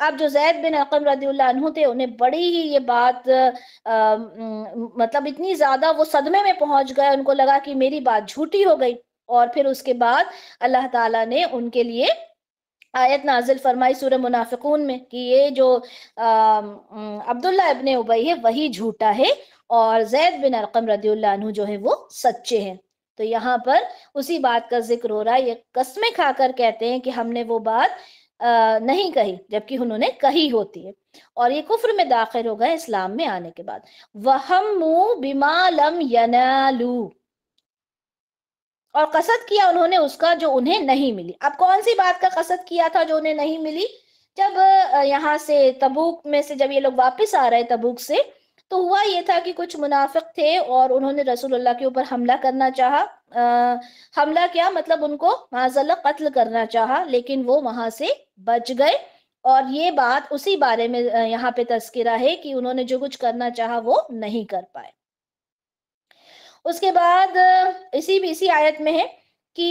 اب جو زید بن ارقم رضی اللہ عنہ تھے انہیں بڑی ہی یہ بات مطلب اتنی زیادہ وہ صدمے میں پہنچ گئے، ان کو لگا کہ میری بات جھوٹی ہو گئی، اور پھر اس کے بعد اللہ تعالیٰ نے ان کے لیے آیت نازل فرمائی سورہ منافقون میں کہ یہ جو عبداللہ ابن ابی ہے وہی جھوٹا ہے اور زید بن ارقم رضی اللہ عنہ جو ہے وہ سچے ہیں۔ تو یہاں پر اسی بات کا ذکر ہو رہا ہے، یہ قسمیں کھا کر کہتے ہیں کہ ہم نے وہ بات نہیں کہی جبکہ انہوں نے کہی ہوتی ہے، اور یہ کفر میں داخل ہو گئے اسلام میں آنے کے بعد۔ وَهَمُّوا بِمَا لَمْ يَنَالُوا، اور قصد کیا انہوں نے اس کا جو انہیں نہیں ملی۔ اب کون سی بات کا قصد کیا تھا جو انہیں نہیں ملی؟ جب یہاں سے تبوک میں سے جب یہ لوگ واپس آ رہے تبوک سے، تو ہوا یہ تھا کہ کچھ منافق تھے اور انہوں نے رسول اللہ کے اوپر حملہ کرنا چاہا، حملہ کیا مطلب ان کو معاذ اللہ قتل کرنا چاہا، لیکن وہ وہاں سے بچ گئے، اور یہ بات اسی بارے میں یہاں پہ تذکرہ ہے کہ انہوں نے جو کچھ کرنا چاہا وہ نہیں کر پائے۔ اس کے بعد اسی آیت میں ہے کہ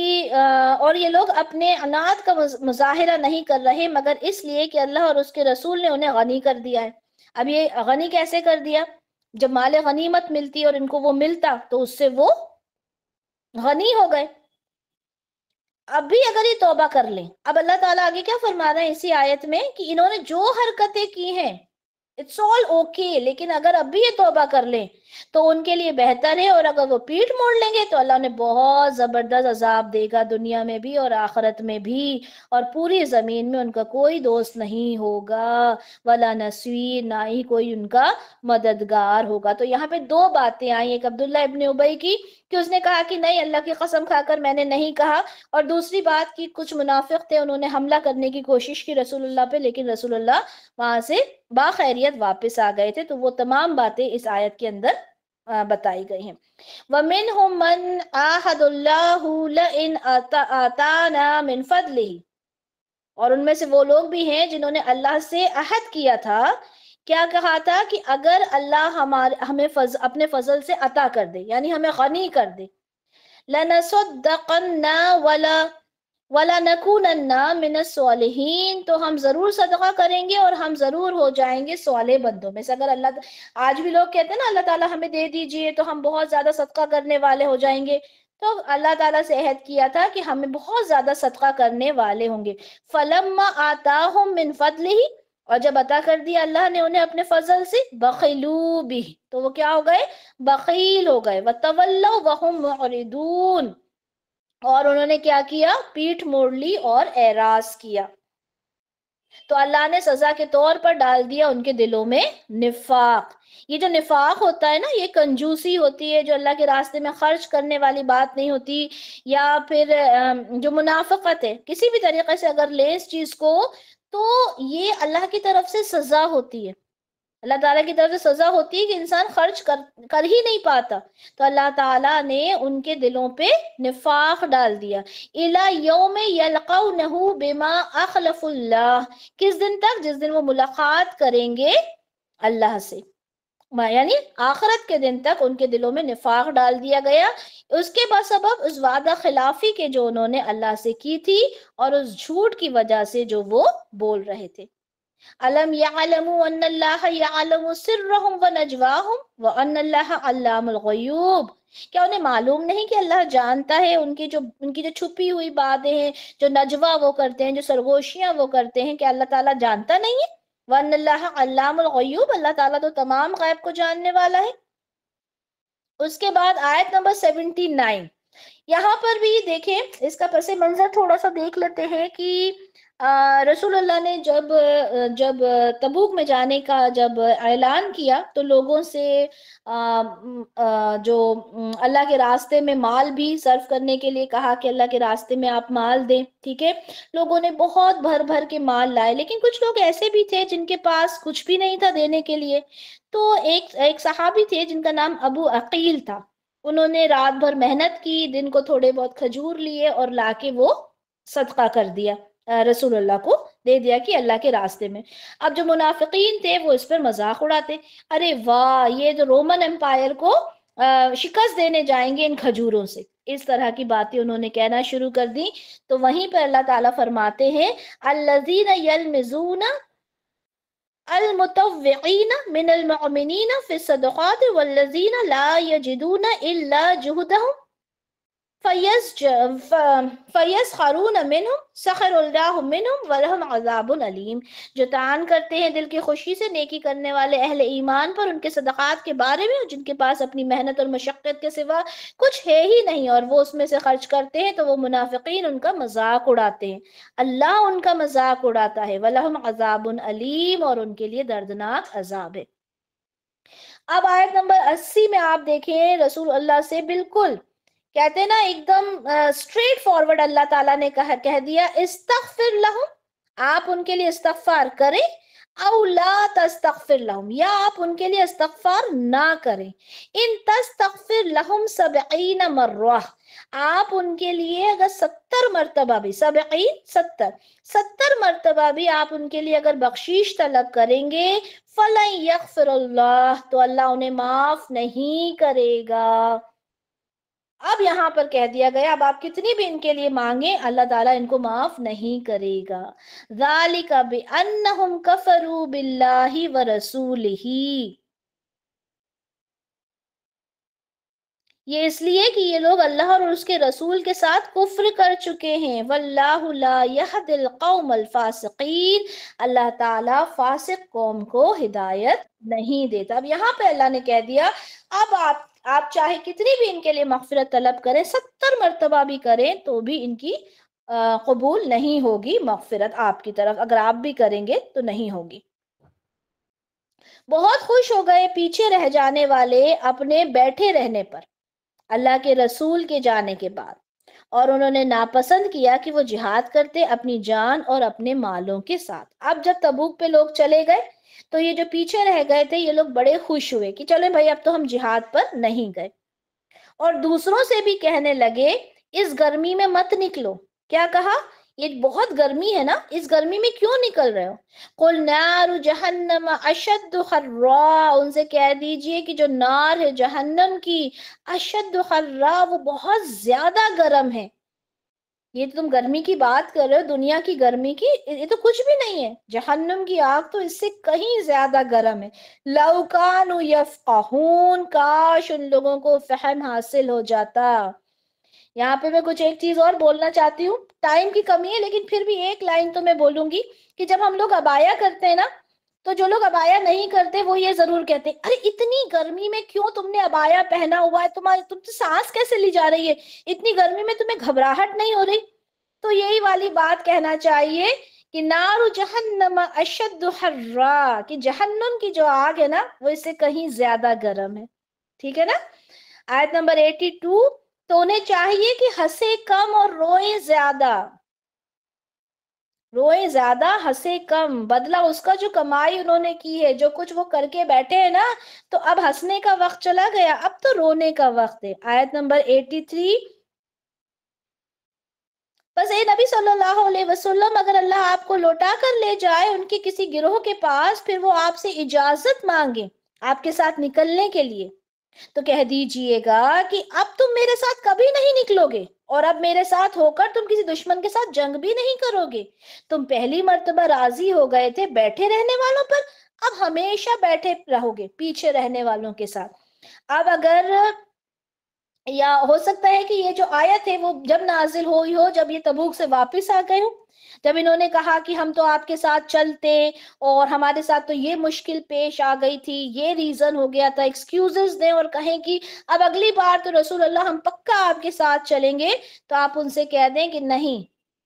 اور یہ لوگ اپنے عناد کا مظاہرہ نہیں کر رہے مگر اس لیے کہ اللہ اور اس کے رسول نے انہیں غنی کر دیا ہے۔ اب یہ غنی کیسے کر دیا؟ جب مال غنیمت ملتی اور ان کو وہ ملتا تو اس سے وہ غنی ہو گئے۔ اب بھی اگر یہ توبہ کر لیں، اب اللہ تعالیٰ آگے کیا فرما رہے ہیں اسی آیت میں کہ انہوں نے جو حرکتیں کی ہیں اٹس آل اوکے، لیکن اگر اب بھی یہ توبہ کر لیں تو ان کے لیے بہتر ہے، اور اگر وہ پیٹھ موڑ لیں گے تو اللہ نے بہت زبردست عذاب دے گا دنیا میں بھی اور آخرت میں بھی، اور پوری زمین میں ان کا کوئی دوست نہیں ہوگا، ولا نصیر، نہ ہی کوئی ان کا مددگار ہوگا۔ تو یہاں پہ دو باتیں آئیں، ایک عبداللہ ابن ابی کی کہ اس نے کہا کہ نہیں اللہ کی قسم کھا کر میں نے نہیں کہا، اور دوسری بات کی کچھ منافق تھے انہوں نے حملہ کرنے کی کوشش کی رسول اللہ پہ، لیکن رسول اللہ وہاں سے باخیریت واپس آ گئے تھے۔ تو وہ تمام باتیں اس آیت کے اندر بتائی گئی ہیں۔ وَمِنْهُمْ مَنْ عَاهَدَ اللَّهُ لَئِنْ آتَانَا مِنْ فَضْلِهِ، اور ان میں سے وہ لوگ بھی ہیں جنہوں نے اللہ سے عہد کیا تھا، کیا کہا تھا کہ اگر اللہ ہمیں اپنے فضل سے عطا کر دے، یعنی ہمیں غنی کر دے، لَنَصَدَّقَنَّ وَلَنَكُونَنَّ مِنَ الصَّالِحِينَ، تو ہم ضرور صدقہ کریں گے اور ہم ضرور ہو جائیں گے صالح بندوں میں سے۔ اگر اللہ، آج بھی لوگ کہتے ہیں نا اللہ تعالیٰ ہمیں دے دیجئے تو ہم بہت زیادہ صدقہ کرنے والے ہو جائیں گے، تو اللہ تعالیٰ سے عہد کیا تھا کہ ہمیں بہت زیادہ صدقہ کرنے والے ہوں گے۔ فَلَمَّا آتَاهُم مِّن فَضْلِهِ، اور جب عطا کر دیا اللہ نے انہیں اپنے فضل سے، بخلوا بہ، تو وہ کیا ہو گئے؟ بخیل ہو گئے، وَتَوَلَّوْا وَهُمْ مُعْرِضُونَ، اور انہوں نے کیا کیا؟ پیٹھ موڑ لی اور اعراض کیا۔ تو اللہ نے سزا کے طور پر ڈال دیا ان کے دلوں میں نفاق۔ یہ جو نفاق ہوتا ہے نا، یہ کنجوسی ہوتی ہے، جو اللہ کے راستے میں خرچ کرنے والی بات نہیں ہوتی، یا پھر جو منافقت ہے کسی بھی طریقے سے اگر لے اس چیز کو، تو یہ اللہ کی طرف سے سزا ہوتی ہے، اللہ تعالیٰ کی طرف سے سزا ہوتی ہے کہ انسان خرچ کر ہی نہیں پاتا، تو اللہ تعالیٰ نے ان کے دلوں پہ نفاق ڈال دیا۔ اِلَى يَوْمِ يَلْقَوْنَهُ بِمَا أَخْلَفُ اللَّهِ، کس دن تک؟ جس دن وہ ملاقات کریں گے اللہ سے، یعنی آخرت کے دن تک ان کے دلوں میں نفاق ڈال دیا گیا، اس کے بسبب اس وعدہ خلافی کے جو انہوں نے اللہ سے کی تھی اور اس جھوٹ کی وجہ سے جو وہ بول رہے تھے۔ أَلَمْ يَعْلَمُوا أَنَّ اللَّهَ يَعْلَمُ سِرَّهُمْ وَنَجْوَاهُمْ وَأَنَّ اللَّهَ عَلَّامُ الْغُيُوبِ، کیا انہیں معلوم نہیں کہ اللہ جانتا ہے ان کی جو چھپی ہوئی باتیں ہیں، جو نجوا وہ کرتے ہیں، جو سرگوشیاں وہ کرتے ہیں، کہ اللہ تعالیٰ جانتا نہیں ہے؟ وَأَنَّ اللَّهَ عَلَّامُ الْغُيُوبِ، اللہ تعالیٰ تو تمام غیب کو جاننے والا ہے۔ اس کے بعد آیت نمبر 79، یہاں پر بھی دیکھیں اس کا پس منظر تھوڑا سا دیکھ لیتے ہیں کہ رسول اللہ نے جب تبوک میں جانے کا جب اعلان کیا تو لوگوں سے جو اللہ کے راستے میں مال بھی صرف کرنے کے لیے کہا کہ اللہ کے راستے میں آپ مال دیں، ٹھیک ہے۔ لوگوں نے بہت بھر بھر کے مال لائے، لیکن کچھ لوگ ایسے بھی تھے جن کے پاس کچھ بھی نہیں تھا دینے کے لیے۔ تو ایک صحابی تھے جن کا نام ابو عقیل تھا، انہوں نے رات بھر محنت کی، دن کو تھوڑے بہت کھجور لیے اور لا کے وہ صدقہ کر دیا، رسول اللہ کو دے دیا کہ اللہ کے راستے میں۔ اب جو منافقین تھے وہ اس پر مذاق اڑاتے، ارے واہ یہ جو رومن امپائر کو شکست دینے جائیں گے ان کھجوروں سے، اس طرح کی باتیں انہوں نے کہنا شروع کر دی۔ تو وہیں پر اللہ تعالیٰ فرماتے ہیں الذین یلمزون المتوقین من المؤمنین فی الصدقات والذین لا یجدون الا جہدہم فَيَسْخَرُونَ مِنْهُمْ سَخِرَ اللَّهُ مِنْهُمْ وَلَهُمْ عَذَابٌ علیم۔ جو طعن کرتے ہیں دل کی خوشی سے نیکی کرنے والے اہل ایمان پر ان کے صدقات کے بارے میں، جن کے پاس اپنی محنت اور مشقت کے سوا کچھ ہے ہی نہیں اور وہ اس میں سے خرچ کرتے ہیں، تو وہ منافقین ان کا مذاق اڑاتے ہیں، اللہ ان کا مذاق اڑاتا ہے۔ وَلَهُمْ عَذَابٌ علیم، اور ان کے لیے دردناک عذاب ہے۔ اب آیت نمبر 80 میں آپ دیکھیں رسول اللہ سے بالکل کہتے ہیں نا ایک دم اسٹریٹ فارورڈ اللہ تعالیٰ نے کہہ دیا استغفر لہم، آپ ان کے لیے استغفار کریں، او لا تستغفر لہم، یا آپ ان کے لیے استغفار نہ کریں، ان تستغفر لہم 70 مرہ، آپ ان کے لیے اگر 70 مرتبہ بھی، 70 مرتبہ بھی آپ ان کے لیے اگر بخشش طلب کریں گے، فَلَن يَغْفِرَ اللَّهُ، تو اللہ انہیں معاف نہیں کرے گا۔ اب یہاں پر کہہ دیا گیا اب آپ کتنی بھی ان کے لیے مانگیں اللہ تعالیٰ ان کو معاف نہیں کرے گا۔ ذَلِكَ بِأَنَّهُمْ كَفَرُوا بِاللَّهِ وَرَسُولِهِ، یہ اس لیے کہ یہ لوگ اللہ اور اس کے رسول کے ساتھ کفر کر چکے ہیں۔ وَاللَّهُ لَا يَهْدِي الْقَوْمَ الْفَاسِقِينَ، اللہ تعالیٰ فاسق قوم کو ہدایت نہیں دیتا۔ اب یہاں پہ اللہ نے کہہ دیا اب آپ چاہے کتنی بھی ان کے لیے مغفرت طلب کریں، 70 مرتبہ بھی کریں تو بھی ان کی قبول نہیں ہوگی مغفرت آپ کی طرف، اگر آپ بھی کریں گے تو نہیں ہوگی۔ بہت خوش ہو گئے پیچھے رہ جانے والے اپنے بیٹھے رہنے پر اللہ کے رسول کے جانے کے بعد، اور انہوں نے ناپسند کیا کہ وہ جہاد کرتے اپنی جان اور اپنے مالوں کے ساتھ۔ اب جب تبوک پہ لوگ چلے گئے تو یہ جو پیچھے رہ گئے تھے یہ لوگ بڑے خوش ہوئے کہ چلیں بھائی اب تو ہم جہاد پر نہیں گئے، اور دوسروں سے بھی کہنے لگے اس گرمی میں مت نکلو۔ کیا کہا؟ یہ بہت گرمی ہے نا، اس گرمی میں کیوں نکل رہے ہو؟ قُلْ نَارُ جَهَنَّمَ أَشَدُّ خَرًّا، ان سے کہہ دیجئے کہ جو نار ہے جہنم کی، اشد خرّا، وہ بہت زیادہ گرم ہے۔ یہ تم گرمی کی بات کر رہے ہو، دنیا کی گرمی کی، یہ تو کچھ بھی نہیں ہے، جہنم کی آگ تو اس سے کہیں زیادہ گرم ہے۔ لَوْ كَانُوا يَفْقَهُونَ، کاش ان لوگوں کو فہم حاصل ہو جاتا۔ یہاں پہ میں کچھ ایک چیز اور بولنا چاہتی ہوں، ٹائم کی کمی ہے لیکن پھر بھی ایک لائن تو میں بولوں گی کہ جب ہم لوگ عبایا کرتے ہیں نا تو جو لوگ عبایا نہیں کرتے وہ یہ ضرور کہتے ہیں ارے اتنی گرمی میں کیوں تم نے عبایا پہنا ہوا ہے، تم سے سانس کیسے لی جا رہی ہے، اتنی گرمی میں تمہیں گھبراہٹ نہیں ہو رہی؟ تو یہی والی بات کہنا چاہیے کہ نار جہنم اشد حرا، کہ جہنم کی جو آگ ہے نا وہ اس سے کہیں زیادہ گرم ہے۔ ٹھیک ہے نا؟ آیت نمبر 82، تو انہیں چاہیے کہ ہنسے کم اور روئے زیادہ، روئے زیادہ ہنسے کم، بدلہ اس کا جو کمائی انہوں نے کی ہے، جو کچھ وہ کر کے بیٹھے ہیں نا، تو اب ہنسنے کا وقت چلا گیا، اب تو رونے کا وقت ہے۔ آیت نمبر 83، بس اے نبی صلی اللہ علیہ وسلم اگر اللہ آپ کو لوٹا کر لے جائے ان کے کسی گروہ کے پاس، پھر وہ آپ سے اجازت مانگے آپ کے ساتھ نکلنے کے لیے، تو کہہ دیجئے گا کہ اب تم میرے ساتھ کبھی نہیں نکلو گے، اور اب میرے ساتھ ہو کر تم کسی دشمن کے ساتھ جنگ بھی نہیں کرو گے۔ تم پہلی مرتبہ راضی ہو گئے تھے بیٹھے رہنے والوں پر، اب ہمیشہ بیٹھے رہو گے پیچھے رہنے والوں کے ساتھ۔ اب اگر یا ہو سکتا ہے کہ یہ جو آیت ہے وہ جب نازل ہوئی ہو جب یہ تبوک سے واپس آ گئے ہو، جب انہوں نے کہا کہ ہم تو آپ کے ساتھ چلتے اور ہمارے ساتھ تو یہ مشکل پیش آ گئی تھی، یہ ریزن ہو گیا تھا، ایکسکیوزز دیں اور کہیں کہ اب اگلی بار تو رسول اللہ ہم پکا آپ کے ساتھ چلیں گے، تو آپ ان سے کہہ دیں کہ نہیں،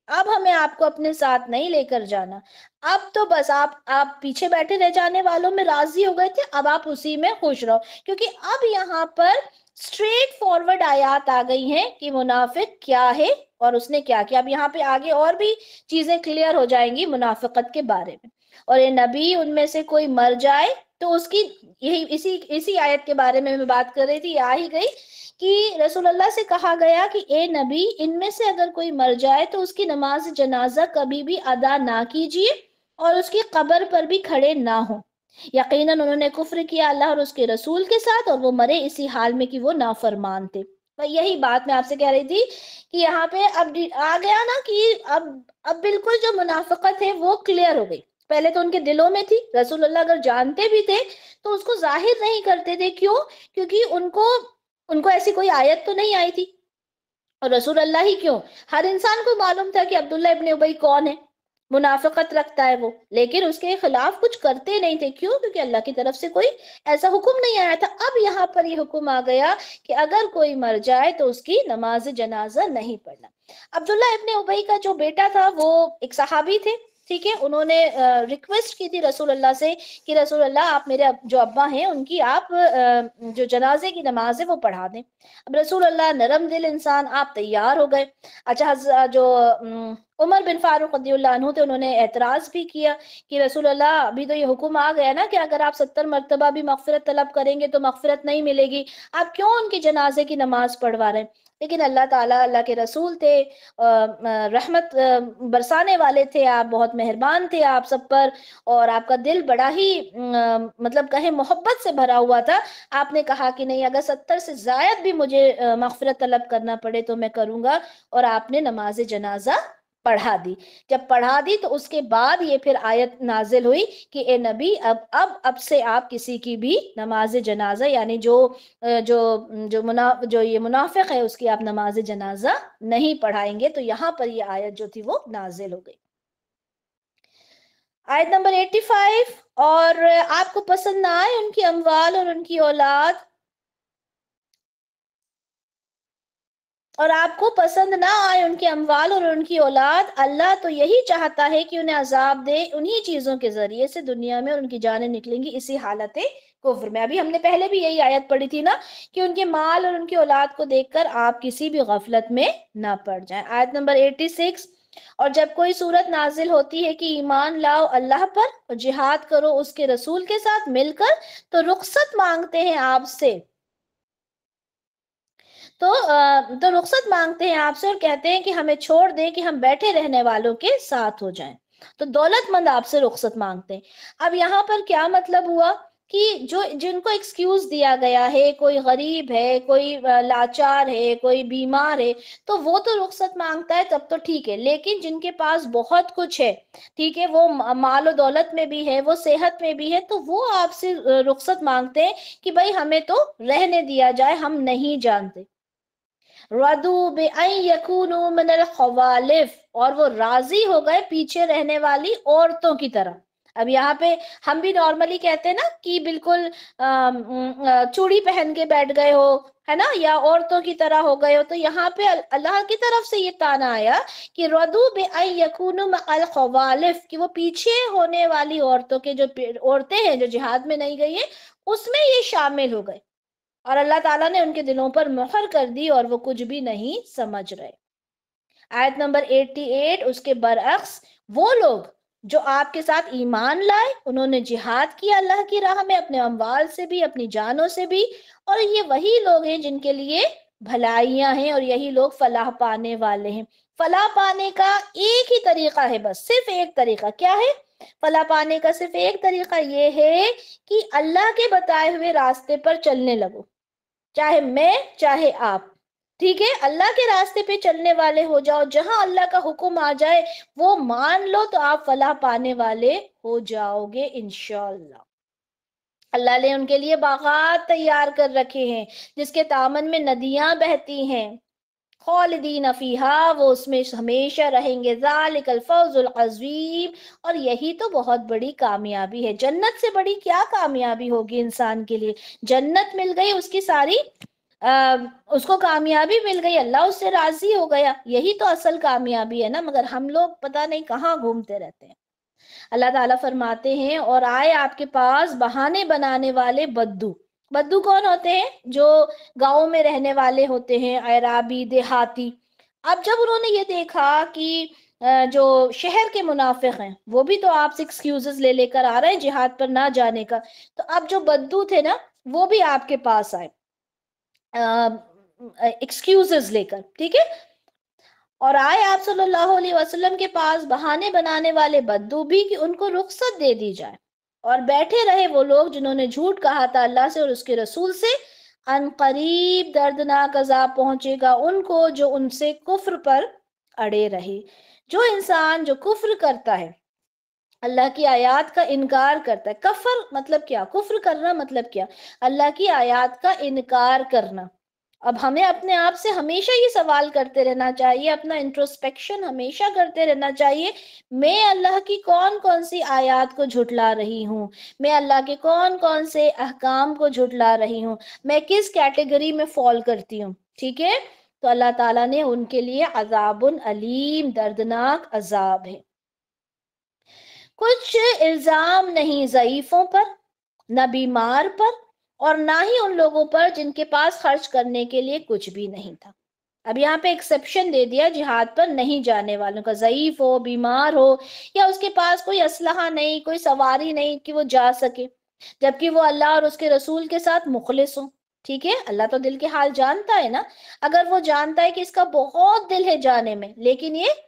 اب ہمیں آپ کو اپنے ساتھ نہیں لے کر جانا، اب تو بس آپ پیچھے بیٹھے رہ جانے والوں میں راضی ہو گئے تھے، اب آپ اسی میں خوش رہو، کیونکہ اب یہاں پر اسٹریٹ فارورڈ آیات آ گئی ہیں کہ منافق کیا ہے اور اس نے کیا کیا۔ اب یہاں پہ آگے اور بھی چیزیں کلیئر ہو جائیں گی منافقت کے بارے میں۔ اور یہ نبی ان میں سے کوئی مر جائے تو اس کی یہی اسی آیت کے بارے میں بات کر رہی تھی، آ ہی گئی کہ رسول اللہ سے کہا گیا کہ اے نبی ان میں سے اگر کوئی مر جائے تو اس کی نماز جنازہ کبھی بھی ادا نہ کیجیے اور اس کی قبر پر بھی کھڑے نہ ہوں، یقیناً انہوں نے کفر کیا اللہ اور اس کے رسول کے ساتھ اور وہ مرے اسی حال میں کہ وہ نافرمان تھے۔ یہی بات میں آپ سے کہہ رہی تھی کہ یہاں پہ اب آ گیا نا کہ اب بالکل جو منافقت ہے وہ کلیئر ہو گئی، پہلے تو ان کے دلوں میں تھی، رسول اللہ اگر جانتے بھی تھے تو اس کو ظاہر نہیں کرتے تھے. کیوں؟ کیونکہ ان کو ایسی کوئی آیت تو نہیں آئی تھی. اور رسول اللہ ہی کیوں، ہر انسان کو معلوم تھا کہ عبداللہ ابن ابی کون ہے، منافقت رکھتا ہے وہ، لیکن اس کے خلاف کچھ کرتے نہیں تھے. کیوں؟ کیونکہ اللہ کی طرف سے کوئی ایسا حکم نہیں آیا تھا. اب یہاں پر یہ حکم آ گیا کہ اگر کوئی مر جائے تو اس کی نماز جنازہ نہیں پڑھنا. عبداللہ ابن ابی کا جو بیٹا تھا وہ ایک صحابی تھے، ٹھیک ہے. انہوں نے ریکویسٹ کی تھی رسول اللہ سے کہ رسول اللہ آپ میرے جو ابا ہیں ان کی آپ جو جنازے کی نماز ہے وہ پڑھا دیں. اب رسول اللہ نرم دل انسان، آپ تیار ہو گئے. اچھا جو عمر بن فاروق رضی اللہ عنہ تھے، انہوں نے اعتراض بھی کیا کہ رسول اللہ ابھی تو یہ حکم آ گیا نا کہ اگر آپ 70 مرتبہ بھی مغفرت طلب کریں گے تو مغفرت نہیں ملے گی، آپ کیوں ان کے جنازے کی نماز پڑھوا رہے ہیں؟ لیکن اللہ تعالیٰ، اللہ کے رسول تھے، رحمت برسانے والے تھے، آپ بہت مہربان تھے آپ سب پر، اور آپ کا دل بڑا ہی مطلب کہیں محبت سے بھرا ہوا تھا. آپ نے کہا کہ نہیں، اگر 70 سے زائد بھی مجھے مغفرت طلب کرنا پڑے تو میں کروں گا. اور آپ نے نماز جنازہ پڑھا دی. جب پڑھا دی تو اس کے بعد یہ پھر آیت نازل ہوئی کہ اے نبی اب سے آپ کسی کی بھی نماز جنازہ، یعنی جو یہ منافق ہے اس کی آپ نماز جنازہ نہیں پڑھائیں گے. تو یہاں پر یہ آیت جو تھی وہ نازل ہو گئی. آیت نمبر 85، اور آپ کو پسند نہ آئے ان کی اموال اور ان کی اولاد، اور آپ کو پسند نہ آئے ان کے اموال اور ان کی اولاد، اللہ تو یہی چاہتا ہے کہ انہیں عذاب دے انہی چیزوں کے ذریعے سے دنیا میں، اور ان کی جانیں نکلیں گی اسی حالت کفر میں. ابھی ہم نے پہلے بھی یہی آیت پڑھی تھی نا کہ ان کے مال اور ان کی اولاد کو دیکھ کر آپ کسی بھی غفلت میں نہ پڑ جائیں. آیت نمبر 86، اور جب کوئی صورت نازل ہوتی ہے کہ ایمان لاؤ اللہ پر اور جہاد کرو اس کے رسول کے ساتھ مل کر، تو رخصت مانگتے ہیں آپ سے تو رخصت مانگتے ہیں آپ سے اور کہتے ہیں کہ ہمیں چھوڑ دیں کہ ہم بیٹھے رہنے والوں کے ساتھ ہو جائیں. تو دولت مند آپ سے رخصت مانگتے ہیں. اب یہاں پر کیا مطلب ہوا کہ جن کو ایکسکیوز دیا گیا ہے، کوئی غریب ہے، کوئی لاچار ہے، کوئی بیمار ہے، تو وہ تو رخصت مانگتا ہے تب تو ٹھیک ہے. لیکن جن کے پاس بہت کچھ ہے، ٹھیک ہے، وہ مال و دولت میں بھی ہے، وہ صحت میں بھی ہے، تو وہ آپ سے رخصت مانگتے ہیں کہ بھائی ہمیں تو رہنے دیا جائے، ہم نہیں جانتے. رَضُوا بِأَن يَكُونُوا مِنَ الْخَوَالِفِ، اور وہ راضی ہو گئے پیچھے رہنے والی عورتوں کی طرح. اب یہاں پہ ہم بھی نارملی کہتے ہیں نا کہ بالکل چوڑی پہن کے بیٹھ گئے ہو، ہے نا، یا عورتوں کی طرح ہو گئے ہو. تو یہاں پہ اللہ کی طرف سے یہ تانا آیا کہ رَضُوا بِأَن يَكُونُوا مَعَ الْخَوَالِفِ، کہ وہ پیچھے ہونے والی عورتوں کے جو عورتیں ہیں جو جہاد میں نہیں گئی ہیں اس میں یہ شامل ہو گئے، اور اللہ تعالیٰ نے ان کے دلوں پر مہر کر دی اور وہ کچھ بھی نہیں سمجھ رہے. آیت نمبر 88، اس کے برعکس وہ لوگ جو آپ کے ساتھ ایمان لائے، انہوں نے جہاد کیا اللہ کی راہ میں اپنے اموال سے بھی، اپنی جانوں سے بھی، اور یہ وہی لوگ ہیں جن کے لیے بھلائیاں ہیں، اور یہی لوگ فلاح پانے والے ہیں. فلاح پانے کا ایک ہی طریقہ ہے، بس صرف ایک طریقہ. کیا ہے فلاح پانے کا؟ صرف ایک طریقہ یہ ہے کہ اللہ کے بتائے ہوئے راستے پر چلنے لگو، چاہے میں چاہے آپ، ٹھیک ہے، اللہ کے راستے پہ چلنے والے ہو جاؤ. جہاں اللہ کا حکم آ جائے وہ مان لو تو آپ فلاح پانے والے ہو جاؤ گے انشاءاللہ. اللہ نے ان کے لیے باغات تیار کر رکھے ہیں جس کے دامن میں ندیاں بہتی ہیں. خالدین فیہا، وہ اس میں ہمیشہ رہیں گے. ذالک الفوز العظیم، اور یہی تو بہت بڑی کامیابی ہے. جنت سے بڑی کیا کامیابی ہوگی انسان کے لیے؟ جنت مل گئی، اس کی ساری اس کو کامیابی مل گئی، اللہ اس سے راضی ہو گیا، یہی تو اصل کامیابی ہے نا. مگر ہم لوگ پتہ نہیں کہاں گھومتے رہتے ہیں. اللہ تعالیٰ فرماتے ہیں، اور آئے آپ کے پاس بہانے بنانے والے بدو. بدو کون ہوتے ہیں؟ جو گاؤں میں رہنے والے ہوتے ہیں، اعرابی، دیہاتی. اب جب انہوں نے یہ دیکھا کہ جو شہر کے منافق ہیں وہ بھی تو آپ سے ایکسکیوزز لے کر آ رہے ہیں جہاد پر نہ جانے کا، تو اب جو بدو تھے نا وہ بھی آپ کے پاس آئے ایکسکیوزز لے کر، ٹھیک ہے. اور آئے آپ صلی اللہ علیہ وسلم کے پاس بہانے بنانے والے بدو بھی کہ ان کو رخصت دے دی جائے، اور بیٹھے رہے وہ لوگ جنہوں نے جھوٹ کہا تھا اللہ سے اور اس کے رسول سے. ان قریب دردناک عذاب پہنچے گا ان کو جو ان سے کفر پر اڑے رہے. جو انسان جو کفر کرتا ہے اللہ کی آیات کا انکار کرتا ہے. کفر مطلب کیا؟ کفر کرنا مطلب کیا؟ اللہ کی آیات کا انکار کرنا. اب ہمیں اپنے آپ سے ہمیشہ یہ سوال کرتے رہنا چاہیے، اپنا انٹروسپیکشن ہمیشہ کرتے رہنا چاہیے، میں اللہ کی کون کون سی آیات کو جھٹلا رہی ہوں، میں اللہ کے کون کون سے احکام کو جھٹلا رہی ہوں، میں کس کیٹیگری میں فال کرتی ہوں. ٹھیک ہے، تو اللہ تعالیٰ نے ان کے لیے عذاب علیم، دردناک عذاب ہے. کچھ الزام نہیں ضعیفوں پر، نہ بیمار پر، اور نہ ہی ان لوگوں پر جن کے پاس خرچ کرنے کے لیے کچھ بھی نہیں تھا. اب یہاں پہ ایکسیپشن دے دیا جہاد پر نہیں جانے والوں کا، ضعیف ہو، بیمار ہو، یا اس کے پاس کوئی اسلحہ نہیں، کوئی سواری نہیں کہ وہ جا سکے، جبکہ وہ اللہ اور اس کے رسول کے ساتھ مخلص ہوں. ٹھیک ہے، اللہ تو دل کے حال جانتا ہے نا. اگر وہ جانتا ہے کہ اس کا بہت دل ہے جانے میں، لیکن یہ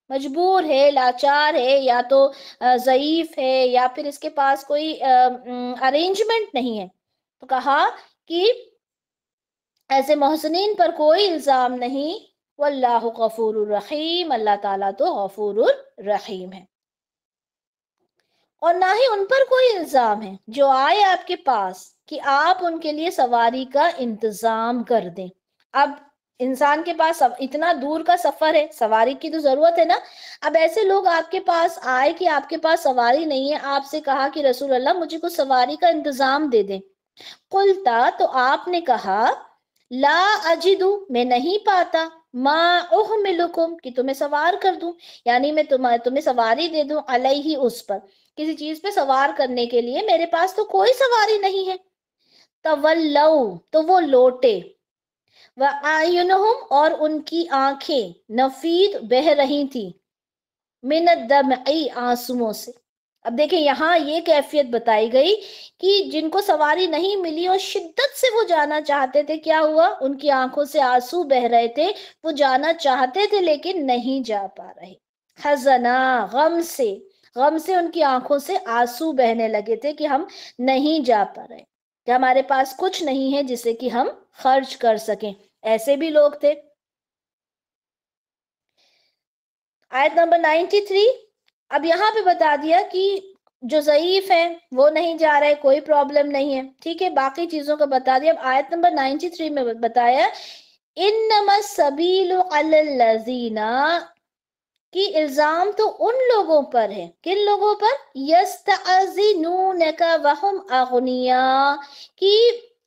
مجبور ہے، لاچار ہے، یا تو ضعیف ہے، یا پھر اس کے پاس کوئی ارینجمنٹ نہیں ہے، تو کہا کہ ایسے محسنین پر کوئی الزام نہیں. واللہ غفور الرحیم، اللہ تعالیٰ تو غفور الرحیم ہے. اور نہ ہی ان پر کوئی الزام ہے جو آئے آپ کے پاس کہ آپ ان کے لیے سواری کا انتظام کر دیں. اب انسان کے پاس اتنا دور کا سفر ہے، سواری کی تو ضرورت ہے نا. اب ایسے لوگ آپ کے پاس آئے کہ آپ کے پاس سواری نہیں ہے، آپ سے کہا کہ رسول اللہ مجھے کچھ سواری کا انتظام دے دیں. قلتا، تو آپ نے کہا، لا اجدو، میں نہیں پاتا، ما احملکم، کہ تمہیں سوار کر دوں، یعنی میں تمہیں سواری دے دوں، علیہ، اس پر، کسی چیز پہ سوار کرنے کے لیے میرے پاس تو کوئی سواری نہیں ہے. تولو، تو وہ لوٹے، وَأَعْيُنُهُمْ، اور ان کی آنکھیں، نفید، بہ رہی تھی، من الدمع، آنسوؤں سے. اب دیکھیں یہاں یہ کیفیت بتائی گئی کہ جن کو سواری نہیں ملی اور شدت سے وہ جانا چاہتے تھے، کیا ہوا؟ ان کی آنکھوں سے آنسو بہ رہے تھے، وہ جانا چاہتے تھے لیکن نہیں جا پا رہے. حزنا، غم سے ان کی آنکھوں سے آنسو بہنے لگے تھے کہ ہم نہیں جا پا رہے، کہ ہمارے پاس کچھ نہیں ہے جسے کہ ہم خرچ کر سکیں. ایسے بھی لوگ تھے. آیت نمبر 93. اب یہاں پہ بتا دیا کہ جو ضعیف ہیں وہ نہیں جا رہے، کوئی پرابلم نہیں ہے. ٹھیک ہے، باقی چیزوں کو بتا دیا. اب آیت نمبر 93 میں بتایا، انما السبیل علی الذین، کی الزام تو ان لوگوں پر ہے. کن لوگوں پر؟ یستأذنونک وہم اغنیاء، کی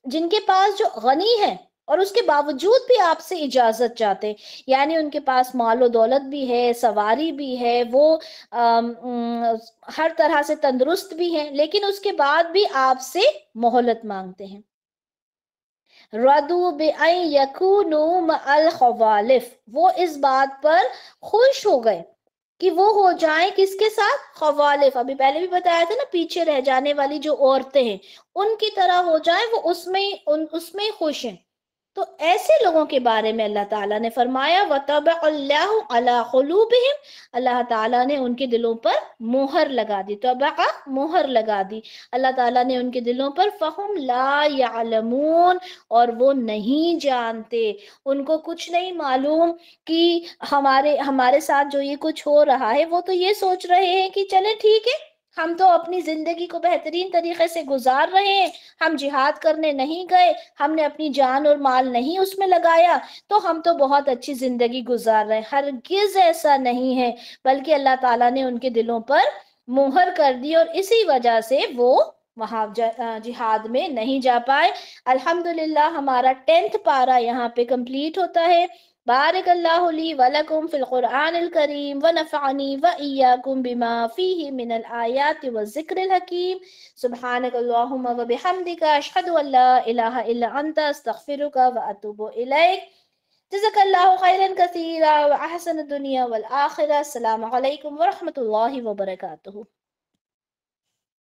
جن کے پاس جو غنی ہے اور اس کے باوجود بھی آپ سے اجازت چاہتے ہیں، یعنی ان کے پاس مال و دولت بھی ہے، سواری بھی ہے، وہ ہر طرح سے تندرست بھی ہیں، لیکن اس کے بعد بھی آپ سے مہلت مانگتے ہیں. رَضُوا بِأَن يَكُونُوا مَعَ الْخَوَالِفِ، وہ اس بات پر خوش ہو گئے کہ وہ ہو جائیں کس کے ساتھ؟ خوالف. ابھی پہلے بھی بتایا تھا نا، پیچھے رہ جانے والی جو عورتیں ہیں ان کی طرح ہو جائیں، وہ اس میں خوش ہیں. تو ایسے لوگوں کے بارے میں اللہ تعالیٰ نے فرمایا، وَطَبَعَ اللَّهُ عَلَىٰ قُلُوبِهِمْ، اللہ تعالیٰ نے ان کے دلوں پر مہر لگا دی. طبع، مہر لگا دی اللہ تعالیٰ نے ان کے دلوں پر. فَهُمْ لَا يَعْلَمُونَ، اور وہ نہیں جانتے، ان کو کچھ نہیں معلوم کہ ہمارے ساتھ جو یہ کچھ ہو رہا ہے. وہ تو یہ سوچ رہے ہیں کہ چلیں ٹھیک ہے، ہم تو اپنی زندگی کو بہترین طریقے سے گزار رہے ہیں، ہم جہاد کرنے نہیں گئے، ہم نے اپنی جان اور مال نہیں اس میں لگایا، تو ہم تو بہت اچھی زندگی گزار رہے ہیں. ہرگز ایسا نہیں ہے، بلکہ اللہ تعالیٰ نے ان کے دلوں پر مہر کر دی، اور اسی وجہ سے وہ وہاں جہاد میں نہیں جا پائے. الحمدللہ ہمارا 10th پارہ یہاں پہ کمپلیٹ ہوتا ہے. بارک اللہ لی ولکم فی القرآن الکریم ونفعنی وإیاکم بما فیہ من الآیات والذکر الحکیم. سبحانک اللہم وبحمدک، اشہد ان لا الہ الا انت، استغفرک واتوب الیک. جزاک اللہ خیرا کثیرا واحسن الدنیا والآخرہ. السلام علیکم ورحمۃ اللہ وبرکاتہ.